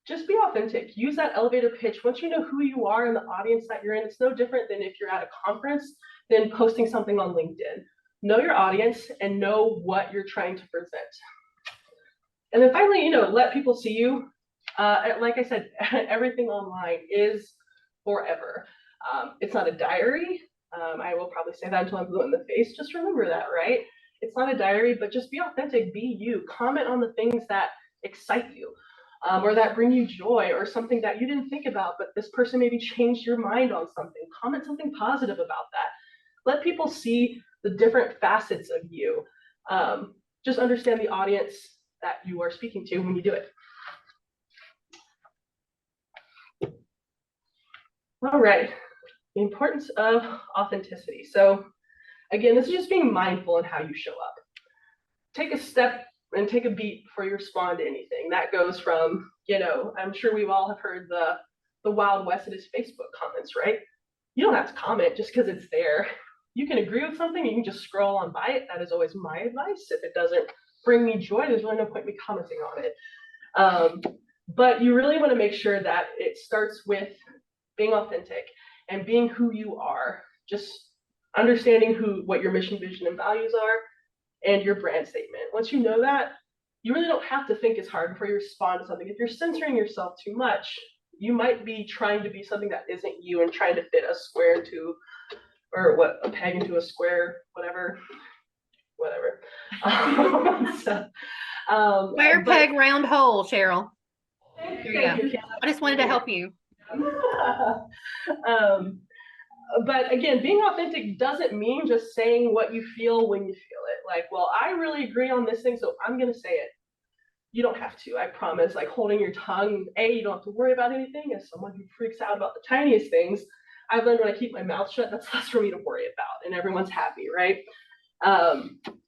Just be authentic. Use that elevator pitch. Once you know who you are and the audience that you're in, it's no different than if you're at a conference than posting something on LinkedIn. Know your audience and know what you're trying to present. And then finally, you know, let people see you. Like I said, everything online is forever. It's not a diary. I will probably say that until I'm blue in the face. Just remember that, right? It's not a diary, but just be authentic, be you. Comment on the things that excite you, or that bring you joy, or something that you didn't think about, but this person maybe changed your mind on something. Comment something positive about that. Let people see the different facets of you. Just understand the audience that you are speaking to when you do it. All right, the importance of authenticity. So again, this is just being mindful in how you show up. Take a step and take a beat before you respond to anything. That goes from, you know, I'm sure we all have heard the Wild West of his Facebook comments, right? You don't have to comment just because it's there. You can agree with something, you can just scroll on by it. That is always my advice. If it doesn't bring me joy, there's really no point in me commenting on it. But you really want to make sure that it starts with being authentic and being who you are. Just understanding what your mission, vision, and values are, and your brand statement. Once you know that, you really don't have to think as hard before you respond to something. If you're censoring yourself too much, you might be trying to be something that isn't you and trying to fit a square into, or what, a peg into a square, whatever.
Square peg, round hole, Cheryl.
There
you go. I just wanted to help you.
But again, being authentic doesn't mean just saying what you feel when you feel it. Like, well, I really agree on this thing, so I'm going to say it. You don't have to, I promise. Like holding your tongue, you don't have to worry about anything. As someone who freaks out about the tiniest things, I've learned when I keep my mouth shut, that's less for me to worry about, and everyone's happy, right?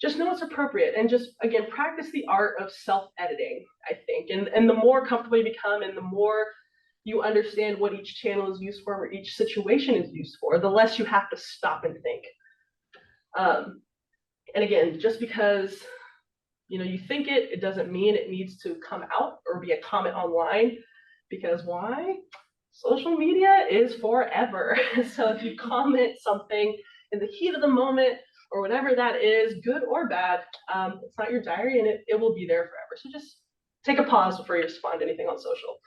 Just know what's appropriate, and just, again, practice the art of self-editing, I think. And the more comfortable you become, and the more you understand what each channel is used for, what each situation is used for, the less you have to stop and think. And again, just because you think it doesn't mean it needs to come out or be a comment online, because why? Social media is forever. So if you comment something in the heat of the moment or whatever that is, good or bad, it's not your diary, and it will be there forever. So just take a pause before you respond to anything on social.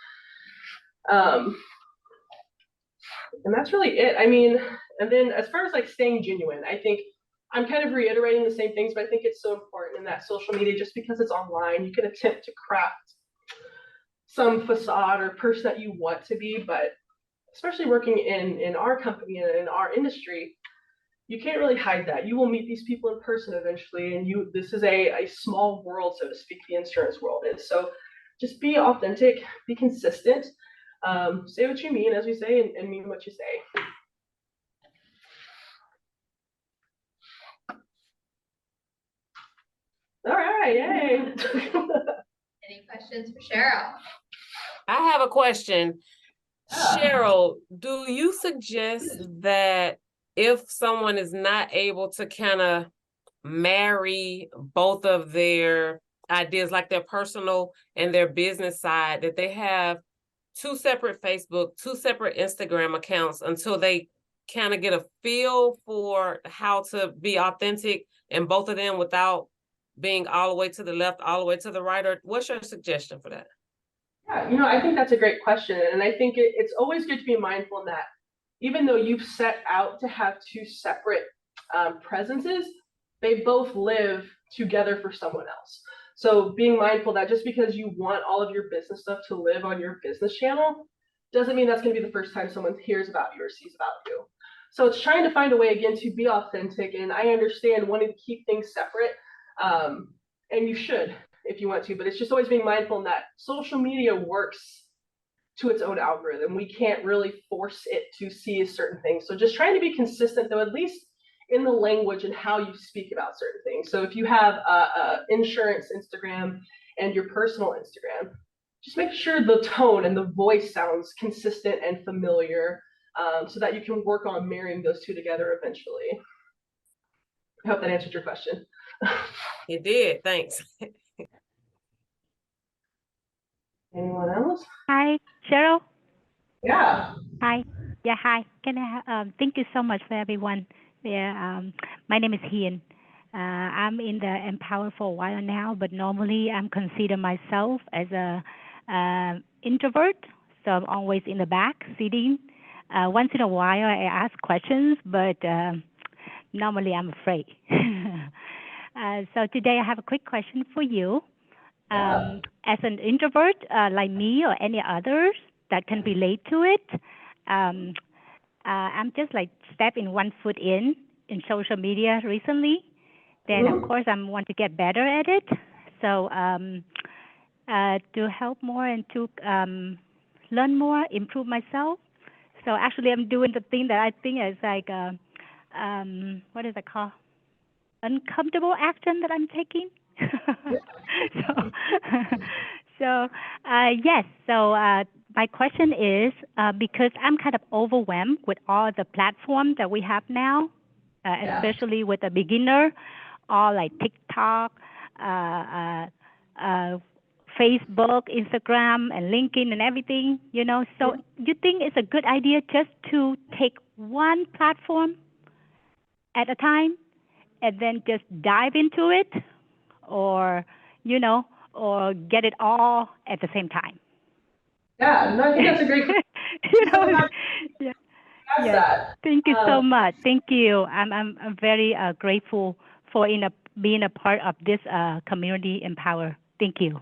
And that's really it. I mean, and then as far as like staying genuine, I think I'm kind of reiterating the same things, but I think it's so important in that social media, just because it's online, you can attempt to craft some facade or person that you want to be, but especially working in our company and in our industry, you can't really hide that. You will meet these people in person eventually, and this is a small world, so to speak, the insurance world is. So just be authentic, be consistent, say what you mean, as we say, and mean what you say. All right, yay.
Any questions for Cheryl?
I have a question. Cheryl, do you suggest that if someone is not able to kind of marry both of their ideas, like their personal and their business side, that they have 2 separate Facebook, 2 separate Instagram accounts until they kind of get a feel for how to be authentic in both of them without being all the way to the left, all the way to the right? Or what's your suggestion for that?
Yeah, I think that's a great question. And I think it's always good to be mindful in that even though you've set out to have 2 separate presences, they both live together for someone else. So being mindful that just because you want all of your business stuff to live on your business channel doesn't mean that's going to be the first time someone hears about you or sees about you. So it's trying to find a way, again, to be authentic. And I understand wanting to keep things separate, and you should if you want to, but it's just always being mindful in that social media works to its own algorithm. We can't really force it to see certain things. So just trying to be consistent, though, at least in the language and how you speak about certain things. So if you have insurance Instagram and your personal Instagram, just make sure the tone and the voice sounds consistent and familiar, so that you can work on marrying those 2 together eventually. I hope that answered your question.
It did, thanks.
Anyone else?
Hi, Cheryl.
Yeah.
Hi. Yeah, hi. Can I? Thank you so much for everyone. Yeah. My name is Hian. I'm in the Empower for a while now, but normally I'm consider myself as a introvert, so I'm always in the back sitting. Once in a while I ask questions, but normally I'm afraid. So today I have a quick question for you. As an introvert like me or any others that can relate to it, I'm just like stepping 1 foot in social media recently. Then of course I want to get better at it. So to help more and to learn more, improve myself. So actually I'm doing the thing that I think is like what is it called? Uncomfortable action that I'm taking. Yes. So my question is, because I'm kind of overwhelmed with all the platforms that we have now, especially with a beginner, all like TikTok, Facebook, Instagram, and LinkedIn and everything, So you think it's a good idea just to take one platform at a time and then just dive into it, or or get it all at the same time?
Yeah, no, I think that's a great question.
Yeah. Thank you so much. Thank you. I'm very grateful for being a part of this community Empower. Thank you.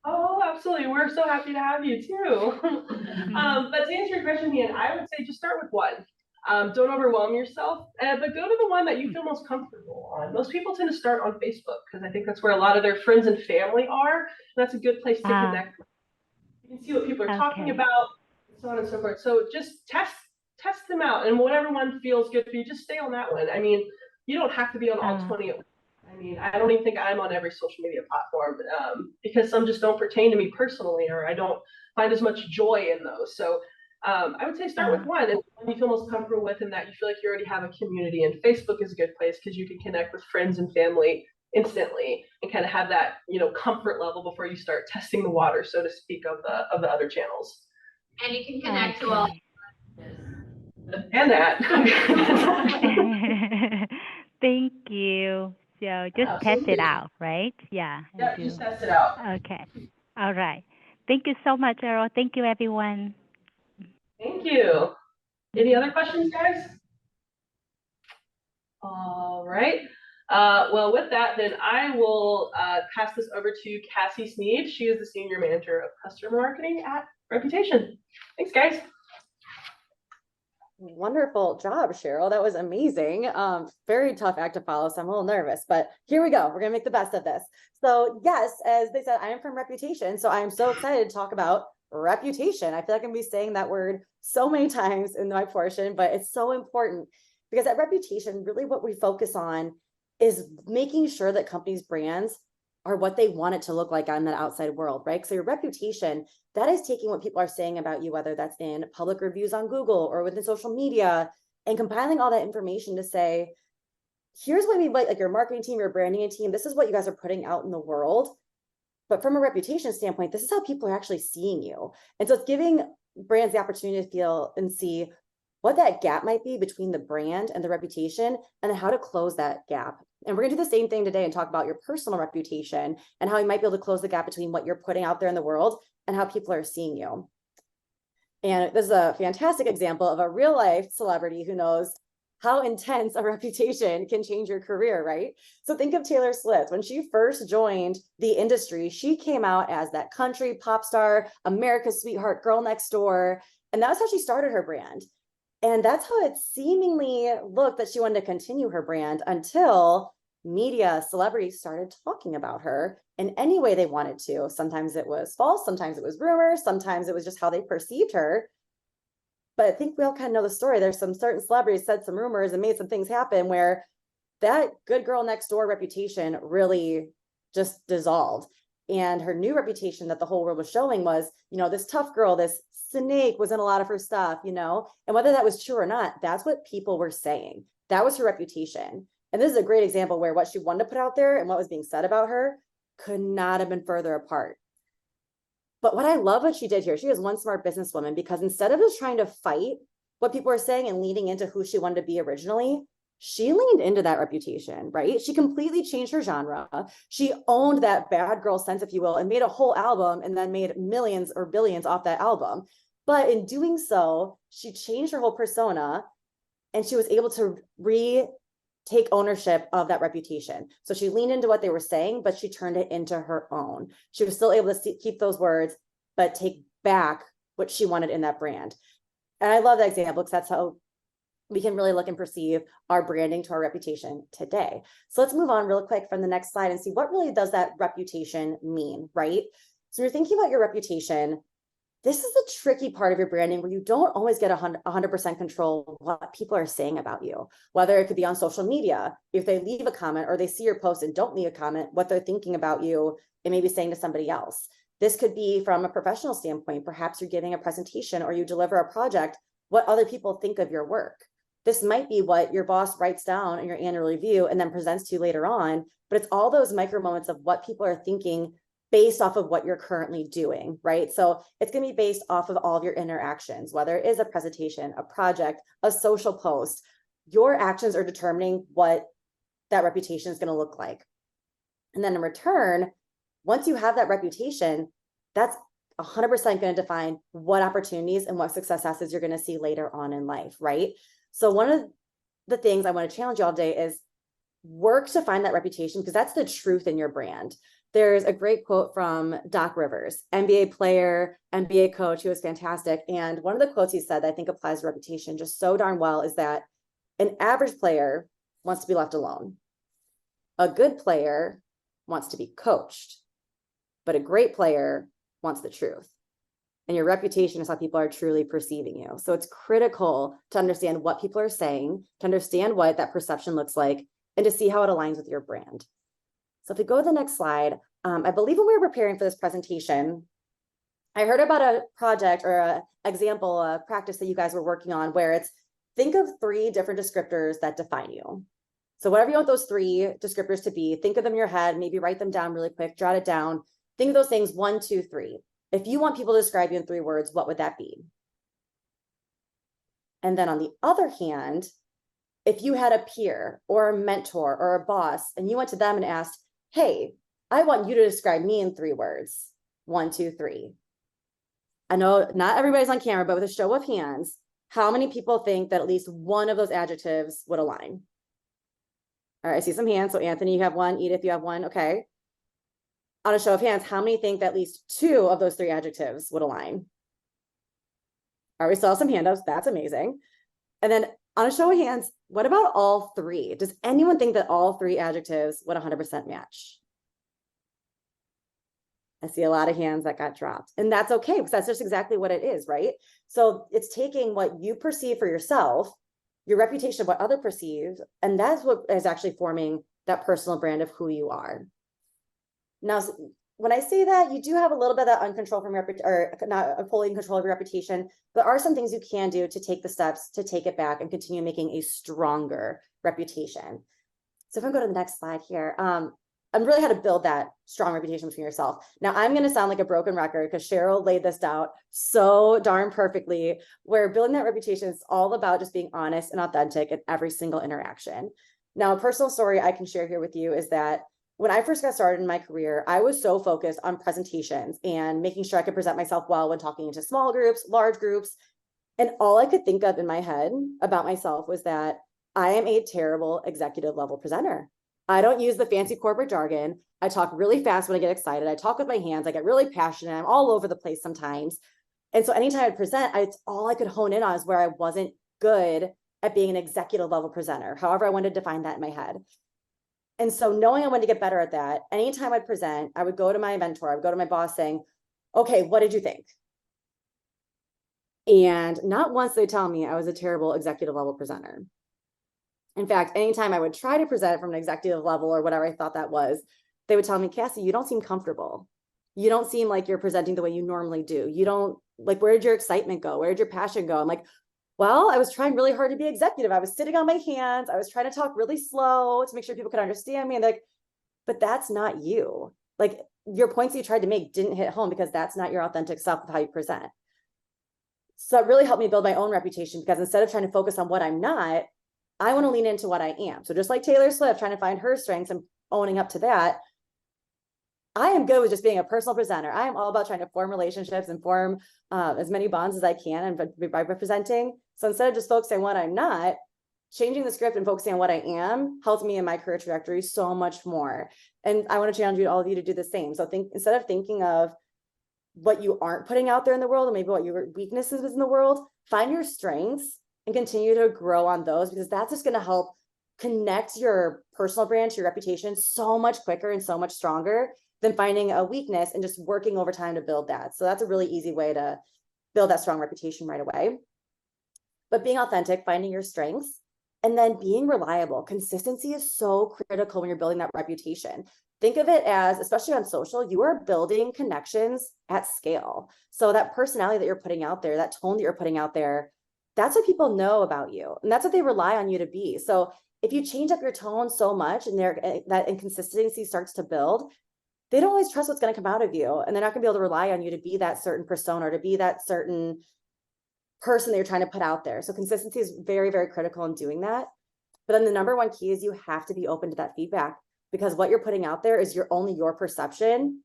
Oh, absolutely. We're so happy to have you too. But to answer your question, Ian, I would say just start with one. Don't overwhelm yourself, but go to the one that you feel most comfortable on. Most people tend to start on Facebook because I think that's where a lot of their friends and family are. That's a good place to connect. You can see what people are talking about, and so on and so forth. So just test them out, and whatever one feels good for you, just stay on that one. I mean, you don't have to be on all 20 at once. I mean, I don't even think I'm on every social media platform, because some just don't pertain to me personally, or I don't find as much joy in those. So I would say start with one, and one you feel most comfortable with, and that you feel like you already have a community. And Facebook is a good place because you can connect with friends and family instantly and kind of have that comfort level before you start testing the water, so to speak, of the other channels.
And you can connect to all.
And that.
Thank you. So just test it out, right? Yeah.
Yeah, just test it out.
Okay. All right. Thank you so much, Errol. Thank you, everyone.
Thank you. Any other questions, guys? All right. Well, with that, then I will pass this over to Cassie Sneed. She is the Senior Manager of Customer Marketing at Reputation. Thanks, guys.
Wonderful job, Cheryl. That was amazing. Very tough act to follow, so I'm a little nervous, but here we go. We're gonna make the best of this. So yes, as they said, I am from Reputation, so I am so excited to talk about reputation. I feel like I'm gonna be saying that word so many times in my portion, but it's so important because at Reputation, really what we focus on is making sure that companies' brands are what they want it to look like on the outside world, right? So your reputation, that is taking what people are saying about you, whether that's in public reviews on Google or within social media, and compiling all that information to say, here's what we like your marketing team, your branding team, this is what you guys are putting out in the world. But from a reputation standpoint, this is how people are actually seeing you. And so it's giving brands the opportunity to feel and see what that gap might be between the brand and the reputation and how to close that gap. And we're gonna do the same thing today and talk about your personal reputation and how you might be able to close the gap between what you're putting out there in the world and how people are seeing you. And this is a fantastic example of a real life celebrity who knows how intense a reputation can change your career, right? So think of Taylor Swift. When she first joined the industry, she came out as that country pop star, America's sweetheart, girl next door. And that's how she started her brand. And that's how it seemingly looked that she wanted to continue her brand until media, celebrities started talking about her in any way they wanted to. Sometimes it was false, sometimes it was rumors, sometimes it was just how they perceived her. But I think we all kind of know the story. There's some certain celebrities said some rumors and made some things happen where that good girl next door reputation really just dissolved. And her new reputation that the whole world was showing was, this tough girl, this snake was in a lot of her stuff, and whether that was true or not, that's what people were saying. That was her reputation. And this is a great example where what she wanted to put out there and what was being said about her could not have been further apart. But what I love what she did here, she was one smart businesswoman, because instead of just trying to fight what people were saying and leading into who she wanted to be originally, she leaned into that reputation, right? She completely changed her genre. She owned that bad girl sense, if you will, and made a whole album and then made millions or billions off that album. But in doing so, she changed her whole persona and she was able to take ownership of that reputation. So she leaned into what they were saying, but she turned it into her own. She was still able to keep those words, but take back what she wanted in that brand. And I love that example because that's how we can really look and perceive our branding to our reputation today. So let's move on real quick from the next slide and see what really does that reputation mean, right? So you're thinking about your reputation. This is the tricky part of your branding where you don't always get 100% control of what people are saying about you, whether it could be on social media, if they leave a comment or they see your post and don't leave a comment, what they're thinking about you and maybe saying to somebody else. This could be from a professional standpoint. Perhaps you're giving a presentation or you deliver a project, what other people think of your work. This might be what your boss writes down in your annual review and then presents to you later on, but it's all those micro moments of what people are thinking based off of what you're currently doing, right? So it's going to be based off of all of your interactions, whether it is a presentation, a project, a social post. Your actions are determining what that reputation is going to look like. And then in return, once you have that reputation, that's 100% going to define what opportunities and what successes you're going to see later on in life, right? So one of the things I want to challenge you all today is work to find that reputation, because that's the truth in your brand. There's a great quote from Doc Rivers, NBA player, NBA coach, who was fantastic. And one of the quotes he said that I think applies to reputation just so darn well is that an average player wants to be left alone. A good player wants to be coached, but a great player wants the truth. And your reputation is how people are truly perceiving you. So it's critical to understand what people are saying, to understand what that perception looks like, and to see how it aligns with your brand. So if we go to the next slide, I believe when we were preparing for this presentation, I heard about a project or an example, a practice that you guys were working on where it's think of 3 different descriptors that define you. So whatever you want those 3 descriptors to be, think of them in your head, maybe write them down really quick, jot it down. Think of those things 1, 2, 3. If you want people to describe you in 3 words, what would that be? And then on the other hand, if you had a peer or a mentor or a boss and you went to them and asked, hey, I want you to describe me in 3 words, 1, 2, 3. I know not everybody's on camera, but with a show of hands, how many people think that at least one of those adjectives would align? All right, I see some hands. So Anthony, you have one. Edith, you have one. Okay. On a show of hands, how many think that at least 2 of those 3 adjectives would align? All right, we saw some handouts. That's amazing. And then on a show of hands, what about all 3? Does anyone think that all 3 adjectives would 100% match? I see a lot of hands that got dropped, and that's okay, because that's just exactly what it is, right? So it's taking what you perceive for yourself, your reputation of what other perceive, and that's what is actually forming that personal brand of who you are. Now, when I say that, you do have a little bit of that uncontrol from or not fully in control of your reputation, but there are some things you can do to take the steps to take it back and continue making a stronger reputation. So if I go to the next slide here, I'm really how to build that strong reputation between yourself. Now I'm going to sound like a broken record because Cheryl laid this out so darn perfectly, where building that reputation is all about just being honest and authentic in every single interaction. Now, a personal story I can share here with you is that when I first got started in my career, I was so focused on presentations and making sure I could present myself well when talking into small groups, large groups. And all I could think of in my head about myself was that I am a terrible executive level presenter. I don't use the fancy corporate jargon. I talk really fast when I get excited. I talk with my hands. I get really passionate. I'm all over the place sometimes. And so anytime I present, it's all I could hone in on is where I wasn't good at being an executive level presenter, however I wanted to define that in my head. And so knowing I wanted to get better at that, anytime I'd present, I would go to my mentor, I would go to my boss saying, okay, what did you think? And not once they tell me I was a terrible executive level presenter. In fact, anytime I would try to present from an executive level or whatever I thought that was, they would tell me, Cassie, you don't seem comfortable. You don't seem like you're presenting the way you normally do. You don't, like, where did your excitement go? Where did your passion go? I'm like, well, I was trying really hard to be executive. I was sitting on my hands. I was trying to talk really slow to make sure people could understand me. And like, but that's not you. Like, your points you tried to make didn't hit home because that's not your authentic self of how you present. So it really helped me build my own reputation, because instead of trying to focus on what I'm not, I want to lean into what I am. So just like Taylor Swift trying to find her strengths and owning up to that, I am good with just being a personal presenter. I am all about trying to form relationships and form as many bonds as I can, and by representing. So instead of just focusing on what I'm not, changing the script and focusing on what I am helped me in my career trajectory so much more. And I want to challenge you, all of you, to do the same. So instead of thinking of what you aren't putting out there in the world, and maybe what your weaknesses is in the world, find your strengths and continue to grow on those, because that's just going to help connect your personal brand to your reputation so much quicker and so much stronger than finding a weakness and just working overtime to build that. So that's a really easy way to build that strong reputation right away. But being authentic, finding your strengths, and then being reliable. Consistency is so critical when you're building that reputation. Think of it as, especially on social, you are building connections at scale. So that personality that you're putting out there, that tone that you're putting out there, that's what people know about you. And that's what they rely on you to be. So if you change up your tone so much and that inconsistency starts to build, they don't always trust what's going to come out of you. And they're not going to be able to rely on you to be that certain persona or to be that certain person that you're trying to put out there. So consistency is very, very critical in doing that. But then the number one key is you have to be open to that feedback, because what you're putting out there is only your perception.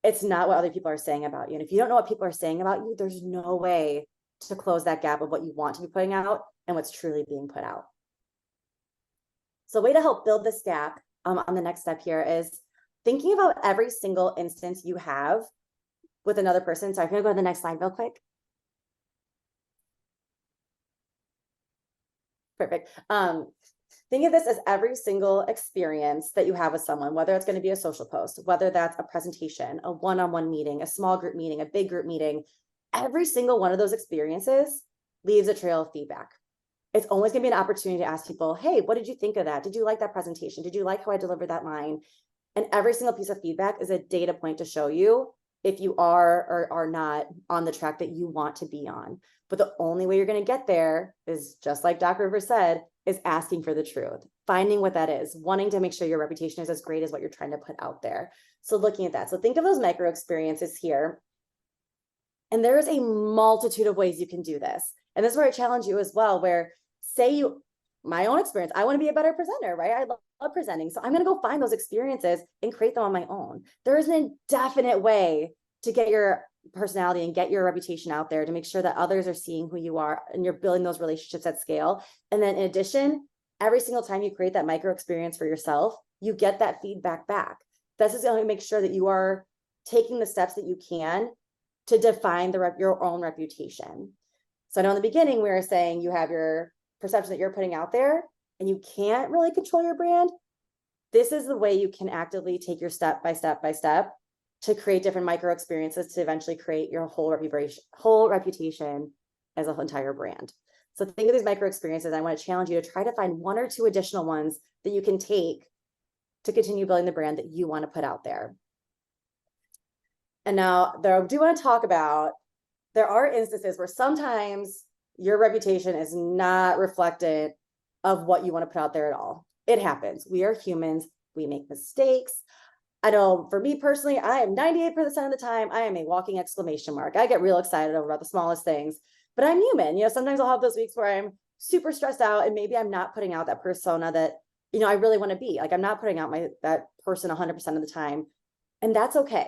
It's not what other people are saying about you. And if you don't know what people are saying about you, there's no way to close that gap of what you want to be putting out and what's truly being put out. So a way to help build this gap on the next step here is thinking about every single instance you have with another person. So I'm going to go to the next slide real quick. Perfect. Think of this as every single experience that you have with someone, whether it's going to be a social post, whether that's a presentation, a one-on-one meeting, a small group meeting, a big group meeting. Every single one of those experiences leaves a trail of feedback. It's always going to be an opportunity to ask people, hey, what did you think of that? Did you like that presentation? Did you like how I delivered that line? And every single piece of feedback is a data point to show you if you are or are not on the track that you want to be on. But the only way you're going to get there is, just like Doc Rivers said, is asking for the truth, finding what that is, wanting to make sure your reputation is as great as what you're trying to put out there. So looking at that. So think of those micro experiences here. And there is a multitude of ways you can do this. And this is where I challenge you as well, where my own experience, I want to be a better presenter, right? I love presenting. So I'm going to go find those experiences and create them on my own. There is an indefinite way to get your personality and get your reputation out there to make sure that others are seeing who you are and you're building those relationships at scale. And then in addition, every single time you create that micro experience for yourself, you get that feedback back. This is going to make sure that you are taking the steps that you can to define your own reputation. So I know in the beginning, we were saying you have your perception that you're putting out there and you can't really control your brand. This is the way you can actively take your step by step to create different micro experiences to eventually create your whole reputation as an entire brand. So think of these micro experiences. I want to challenge you to try to find 1 or 2 additional ones that you can take to continue building the brand that you want to put out there. And now I do want to talk about, there are instances where sometimes your reputation is not reflective of what you want to put out there at all. It happens. We are humans. We make mistakes. I know for me personally, I am 98% of the time, I am a walking exclamation mark. I get real excited over the smallest things, but I'm human. Sometimes I'll have those weeks where I'm super stressed out and maybe I'm not putting out that persona that, I really want to be. Like I'm not putting out that person 100% of the time. And that's okay.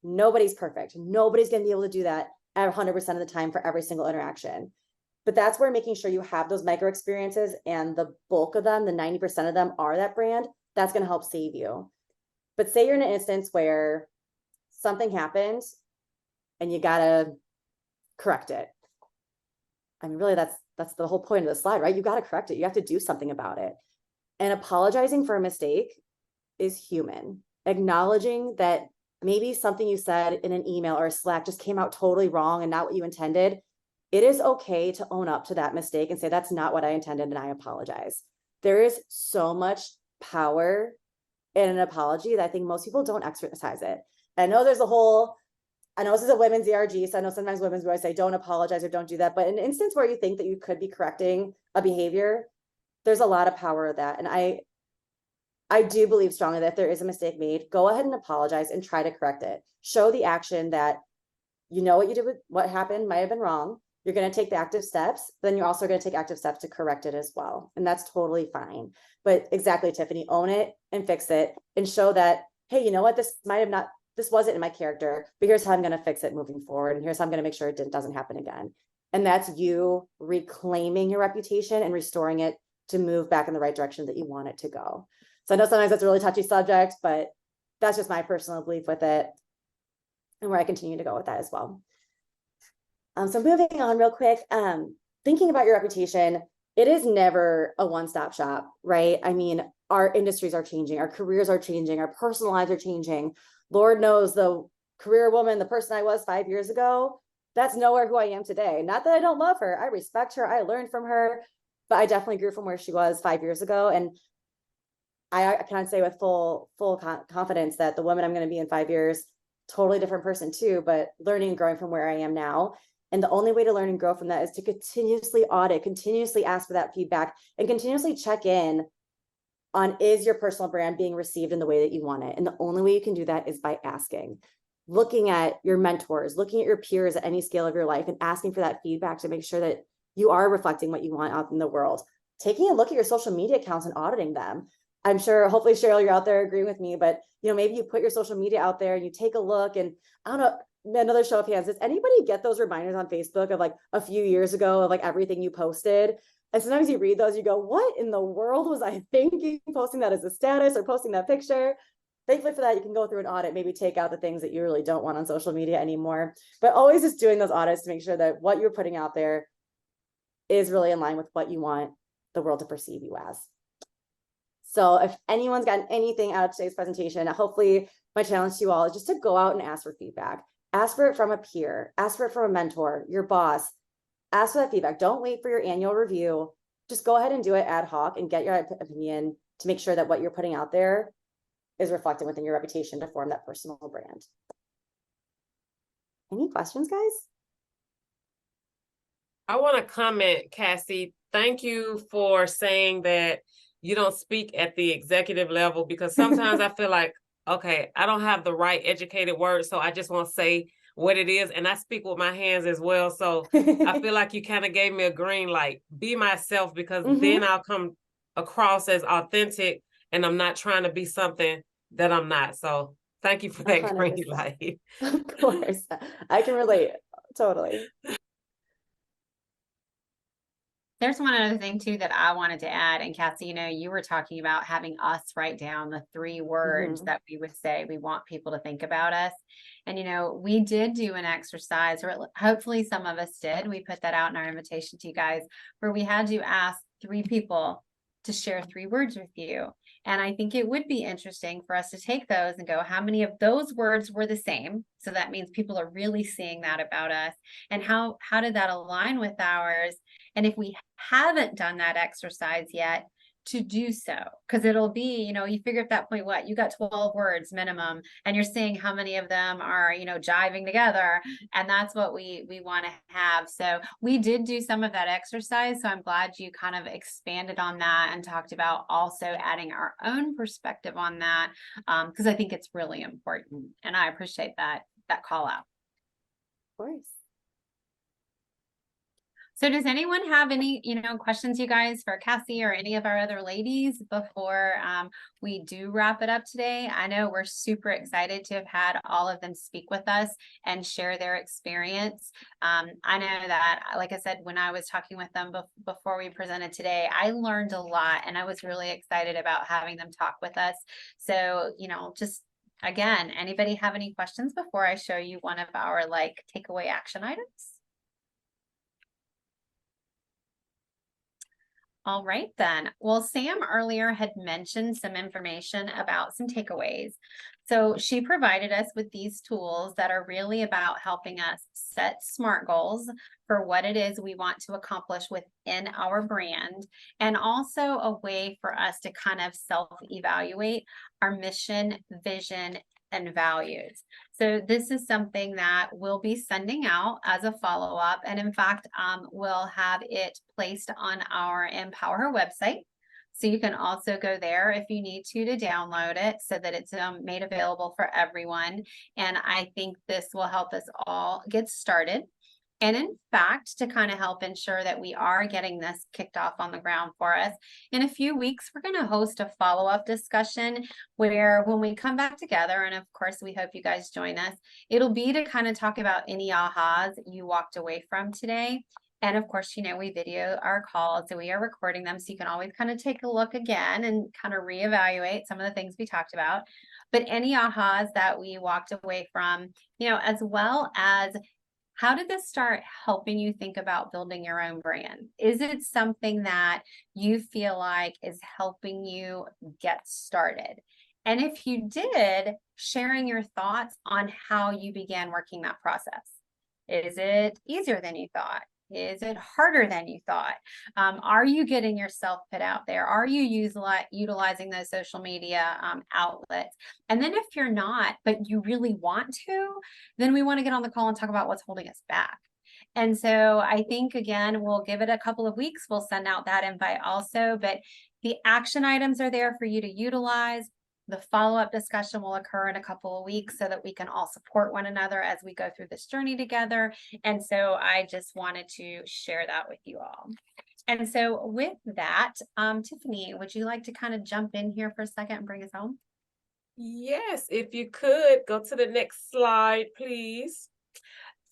Nobody's perfect. Nobody's going to be able to do that at 100% of the time for every single interaction. But that's where making sure you have those micro experiences and the bulk of them, the 90% of them are that brand, that's going to help save you. But say you're in an instance where something happens and you got to correct it. I mean, really, that's the whole point of the slide, right? You got to correct it. You have to do something about it. And apologizing for a mistake is human. Acknowledging that maybe something you said in an email or a Slack just came out totally wrong and not what you intended. It is okay to own up to that mistake and say, that's not what I intended and I apologize. There is so much power in an apology that I think most people don't exercise it. I know this is a women's ERG, so I know sometimes women's always say, don't apologize or don't do that. But in an instance where you think that you could be correcting a behavior, there's a lot of power of that. And I do believe strongly that if there is a mistake made, go ahead and apologize and try to correct it. Show the action that what you did with what happened might have been wrong. You're going to take the active steps, then you're also going to take active steps to correct it as well. And that's totally fine. But exactly, Tiffany, own it and fix it and show that, hey, this wasn't in my character, but here's how I'm going to fix it moving forward. And here's how I'm going to make sure it doesn't happen again. And that's you reclaiming your reputation and restoring it to move back in the right direction that you want it to go. So I know sometimes that's a really touchy subject, but that's just my personal belief with it and where I continue to go with that as well. So moving on real quick, thinking about your reputation, it is never a one-stop shop, right? I mean, our industries are changing, our careers are changing, our personal lives are changing. Lord knows the career woman, the person I was 5 years ago, that's nowhere who I am today. Not that I don't love her. I respect her. I learned from her, but I definitely grew from where she was 5 years ago. And I can say with full confidence that the woman I'm going to be in 5 years, totally different person too, but learning and growing from where I am now. And the only way to learn and grow from that is to continuously audit, continuously ask for that feedback, and continuously check in on, is your personal brand being received in the way that you want it? And the only way you can do that is by asking, looking at your mentors, looking at your peers at any scale of your life and asking for that feedback to make sure that you are reflecting what you want out in the world. Taking a look at your social media accounts and auditing them. I'm sure, hopefully, Cheryl, you're out there agreeing with me, but maybe you put your social media out there and you take a look, and I don't know, another show of hands, does anybody get those reminders on Facebook of like a few years ago of like everything you posted? And sometimes you read those, you go, what in the world was I thinking posting that as a status or posting that picture? Thankfully for that, you can go through an audit, maybe take out the things that you really don't want on social media anymore, but always just doing those audits to make sure that what you're putting out there is really in line with what you want the world to perceive you as. So if anyone's gotten anything out of today's presentation, hopefully my challenge to you all is just to go out and ask for feedback. Ask for it from a peer, ask for it from a mentor, your boss, ask for that feedback. Don't wait for your annual review. Just go ahead and do it ad hoc and get your opinion to make sure that what you're putting out there is reflected within your reputation to form that personal brand. Any questions, guys?
I want to comment, Cassie. Thank you for saying that you don't speak at the executive level, because sometimes I feel like, okay, I don't have the right educated words, so I just want to say what it is. And I speak with my hands as well. So I feel like you kind of gave me a green light. Be myself, because then I'll come across as authentic and I'm not trying to be something that I'm not. So thank you for that
100%.
green light.
Of course. I can relate. Totally.
There's one other thing too that I wanted to add. And Cassie, you were talking about having us write down the 3 words that we would say we want people to think about us. And, we did do an exercise, or hopefully some of us did. We put that out in our invitation to you guys, where we had you ask 3 people to share 3 words with you. And I think it would be interesting for us to take those and go, how many of those words were the same? So that means people are really seeing that about us. And how did that align with ours? And if we haven't done that exercise yet, to do so, because it'll be, you figure at that point, what, you got 12 words minimum, and you're seeing how many of them are, jiving together. And that's what we want to have. So we did do some of that exercise. So I'm glad you kind of expanded on that and talked about also adding our own perspective on that, because I think it's really important. And I appreciate that call out.
Of course.
So does anyone have any, questions, you guys, for Cassie or any of our other ladies before we do wrap it up today? I know we're super excited to have had all of them speak with us and share their experience. I know that, like I said, when I was talking with them before we presented today, I learned a lot, and I was really excited about having them talk with us. So, just again, anybody have any questions before I show you one of our takeaway action items? All right, then. Well, Sam earlier had mentioned some information about some takeaways. So she provided us with these tools that are really about helping us set SMART goals for what it is we want to accomplish within our brand, and also a way for us to kind of self-evaluate our mission, vision, and values. So this is something that we'll be sending out as a follow-up. And in fact, we'll have it placed on our EmpowHER website. So you can also go there if you need to download it, so that it's made available for everyone. And I think this will help us all get started. And in fact, to kind of help ensure that we are getting this kicked off on the ground for us, in a few weeks, we're going to host a follow-up discussion where, when we come back together, and of course, we hope you guys join us, it'll be to kind of talk about any ahas you walked away from today. And of course, we video our calls, so we are recording them, so you can always kind of take a look again and kind of reevaluate some of the things we talked about. But any ahas that we walked away from, as well as, how did this start helping you think about building your own brand? Is it something that you feel like is helping you get started? And if you did, sharing your thoughts on how you began working that process. Is it easier than you thought? Is it harder than you thought? Are you getting yourself put out there? Are you utilizing those social media outlets? And then if you're not, but you really want to, then we want to get on the call and talk about what's holding us back. And so I think, again, we'll give it a couple of weeks. We'll send out that invite also, but the action items are there for you to utilize. The follow-up discussion will occur in a couple of weeks so that we can all support one another as we go through this journey together. And so I just wanted to share that with you all. And so with that, Tiffany, would you like to kind of jump in here for a second and bring us home?
Yes, if you could go to the next slide, please.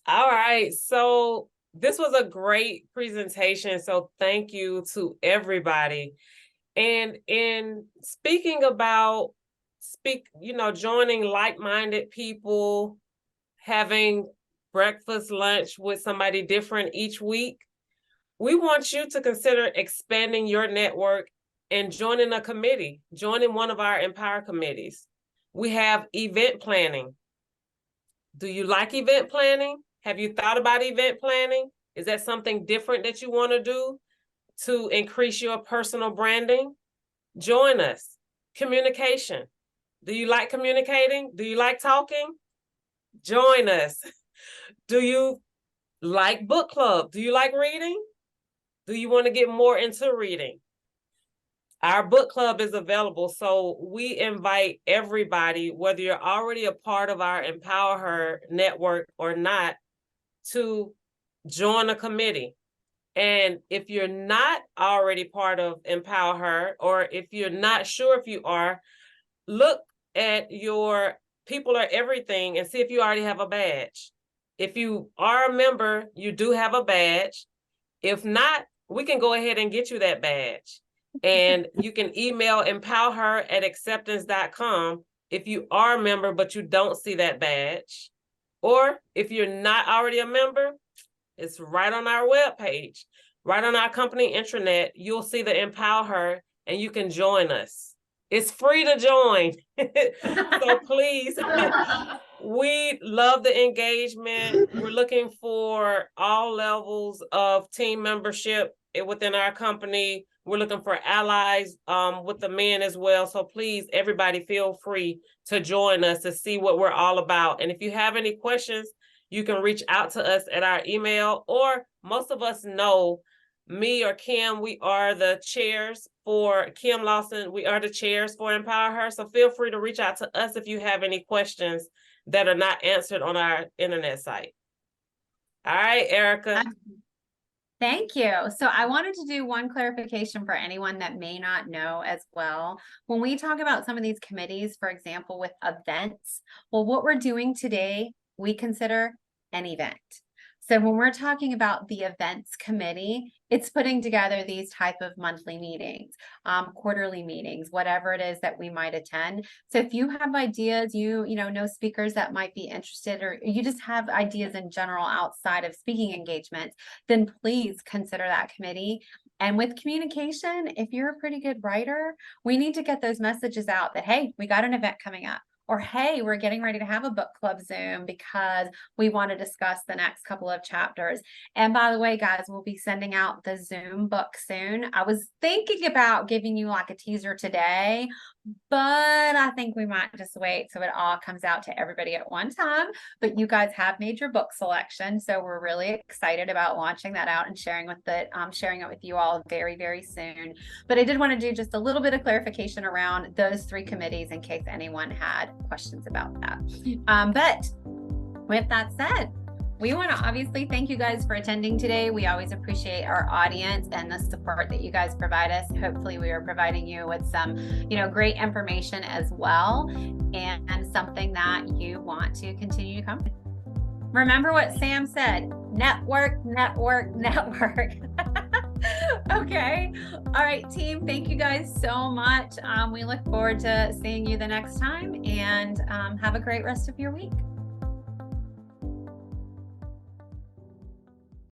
All right, so this was a great presentation. So thank you to everybody. And in speaking about joining like-minded people, having breakfast, lunch with somebody different each week, we want you to consider expanding your network and joining a committee, joining one of our EmpowHER committees. We have event planning. Do you like event planning? Have you thought about event planning? Is that something different that you want to do to increase your personal branding? Join us. Communication. Do you like communicating? Do you like talking? Join us. Do you like book club? Do you like reading? Do you want to get more into reading? Our book club is available, so we invite everybody, whether you're already a part of our EmpowHER network or not, to join a committee. And if you're not already part of EmpowHER, or if you're not sure if you are, look at your People Are Everything and see if you already have a badge. If you are a member, you do have a badge. If not, we can go ahead and get you that badge. And you can email EmpowHER@acceptance.com if you are a member, but you don't see that badge. Or if you're not already a member, it's right on our webpage, right on our company intranet. You'll see the EmpowHER and you can join us. It's free to join. So please, we love the engagement. We're looking for all levels of team membership within our company. We're looking for allies with the men as well. So please, everybody, feel free to join us to see what we're all about. And if you have any questions, you can reach out to us at our email, or most of us know me or Kim, we are the chairs for Kim Lawson. We are the chairs for EmpowHER. So feel free to reach out to us if you have any questions that are not answered on our internet site. All right, Erica.
Thank you. So I wanted to do one clarification for anyone that may not know as well. When we talk about some of these committees, for example, with events, well, what we're doing today, we consider an event. So when we're talking about the events committee, it's putting together these type of monthly meetings, quarterly meetings, whatever it is that we might attend. So if you have ideas, you know speakers that might be interested, or you just have ideas in general outside of speaking engagements, then please consider that committee. And with communication, if you're a pretty good writer, we need to get those messages out that, hey, we got an event coming up. Or, hey, we're getting ready to have a book club Zoom because we want to discuss the next couple of chapters. And by the way, guys, we'll be sending out the Zoom book soon. I was thinking about giving you like a teaser today, but I think we might just wait so it all comes out to everybody at one time. But you guys have made your book selection, so we're really excited about launching that out and sharing it with you all very, very soon. But I did want to do just a little bit of clarification around those three committees in case anyone had questions about that. But with that said, we want to obviously thank you guys for attending today. We always appreciate our audience and the support that you guys provide us. Hopefully we are providing you with some, great information as well, and something that you want to continue to come. Remember what Sam said, network, network, network. Okay. All right, team. Thank you guys so much. We look forward to seeing you the next time, and have a great rest of your week.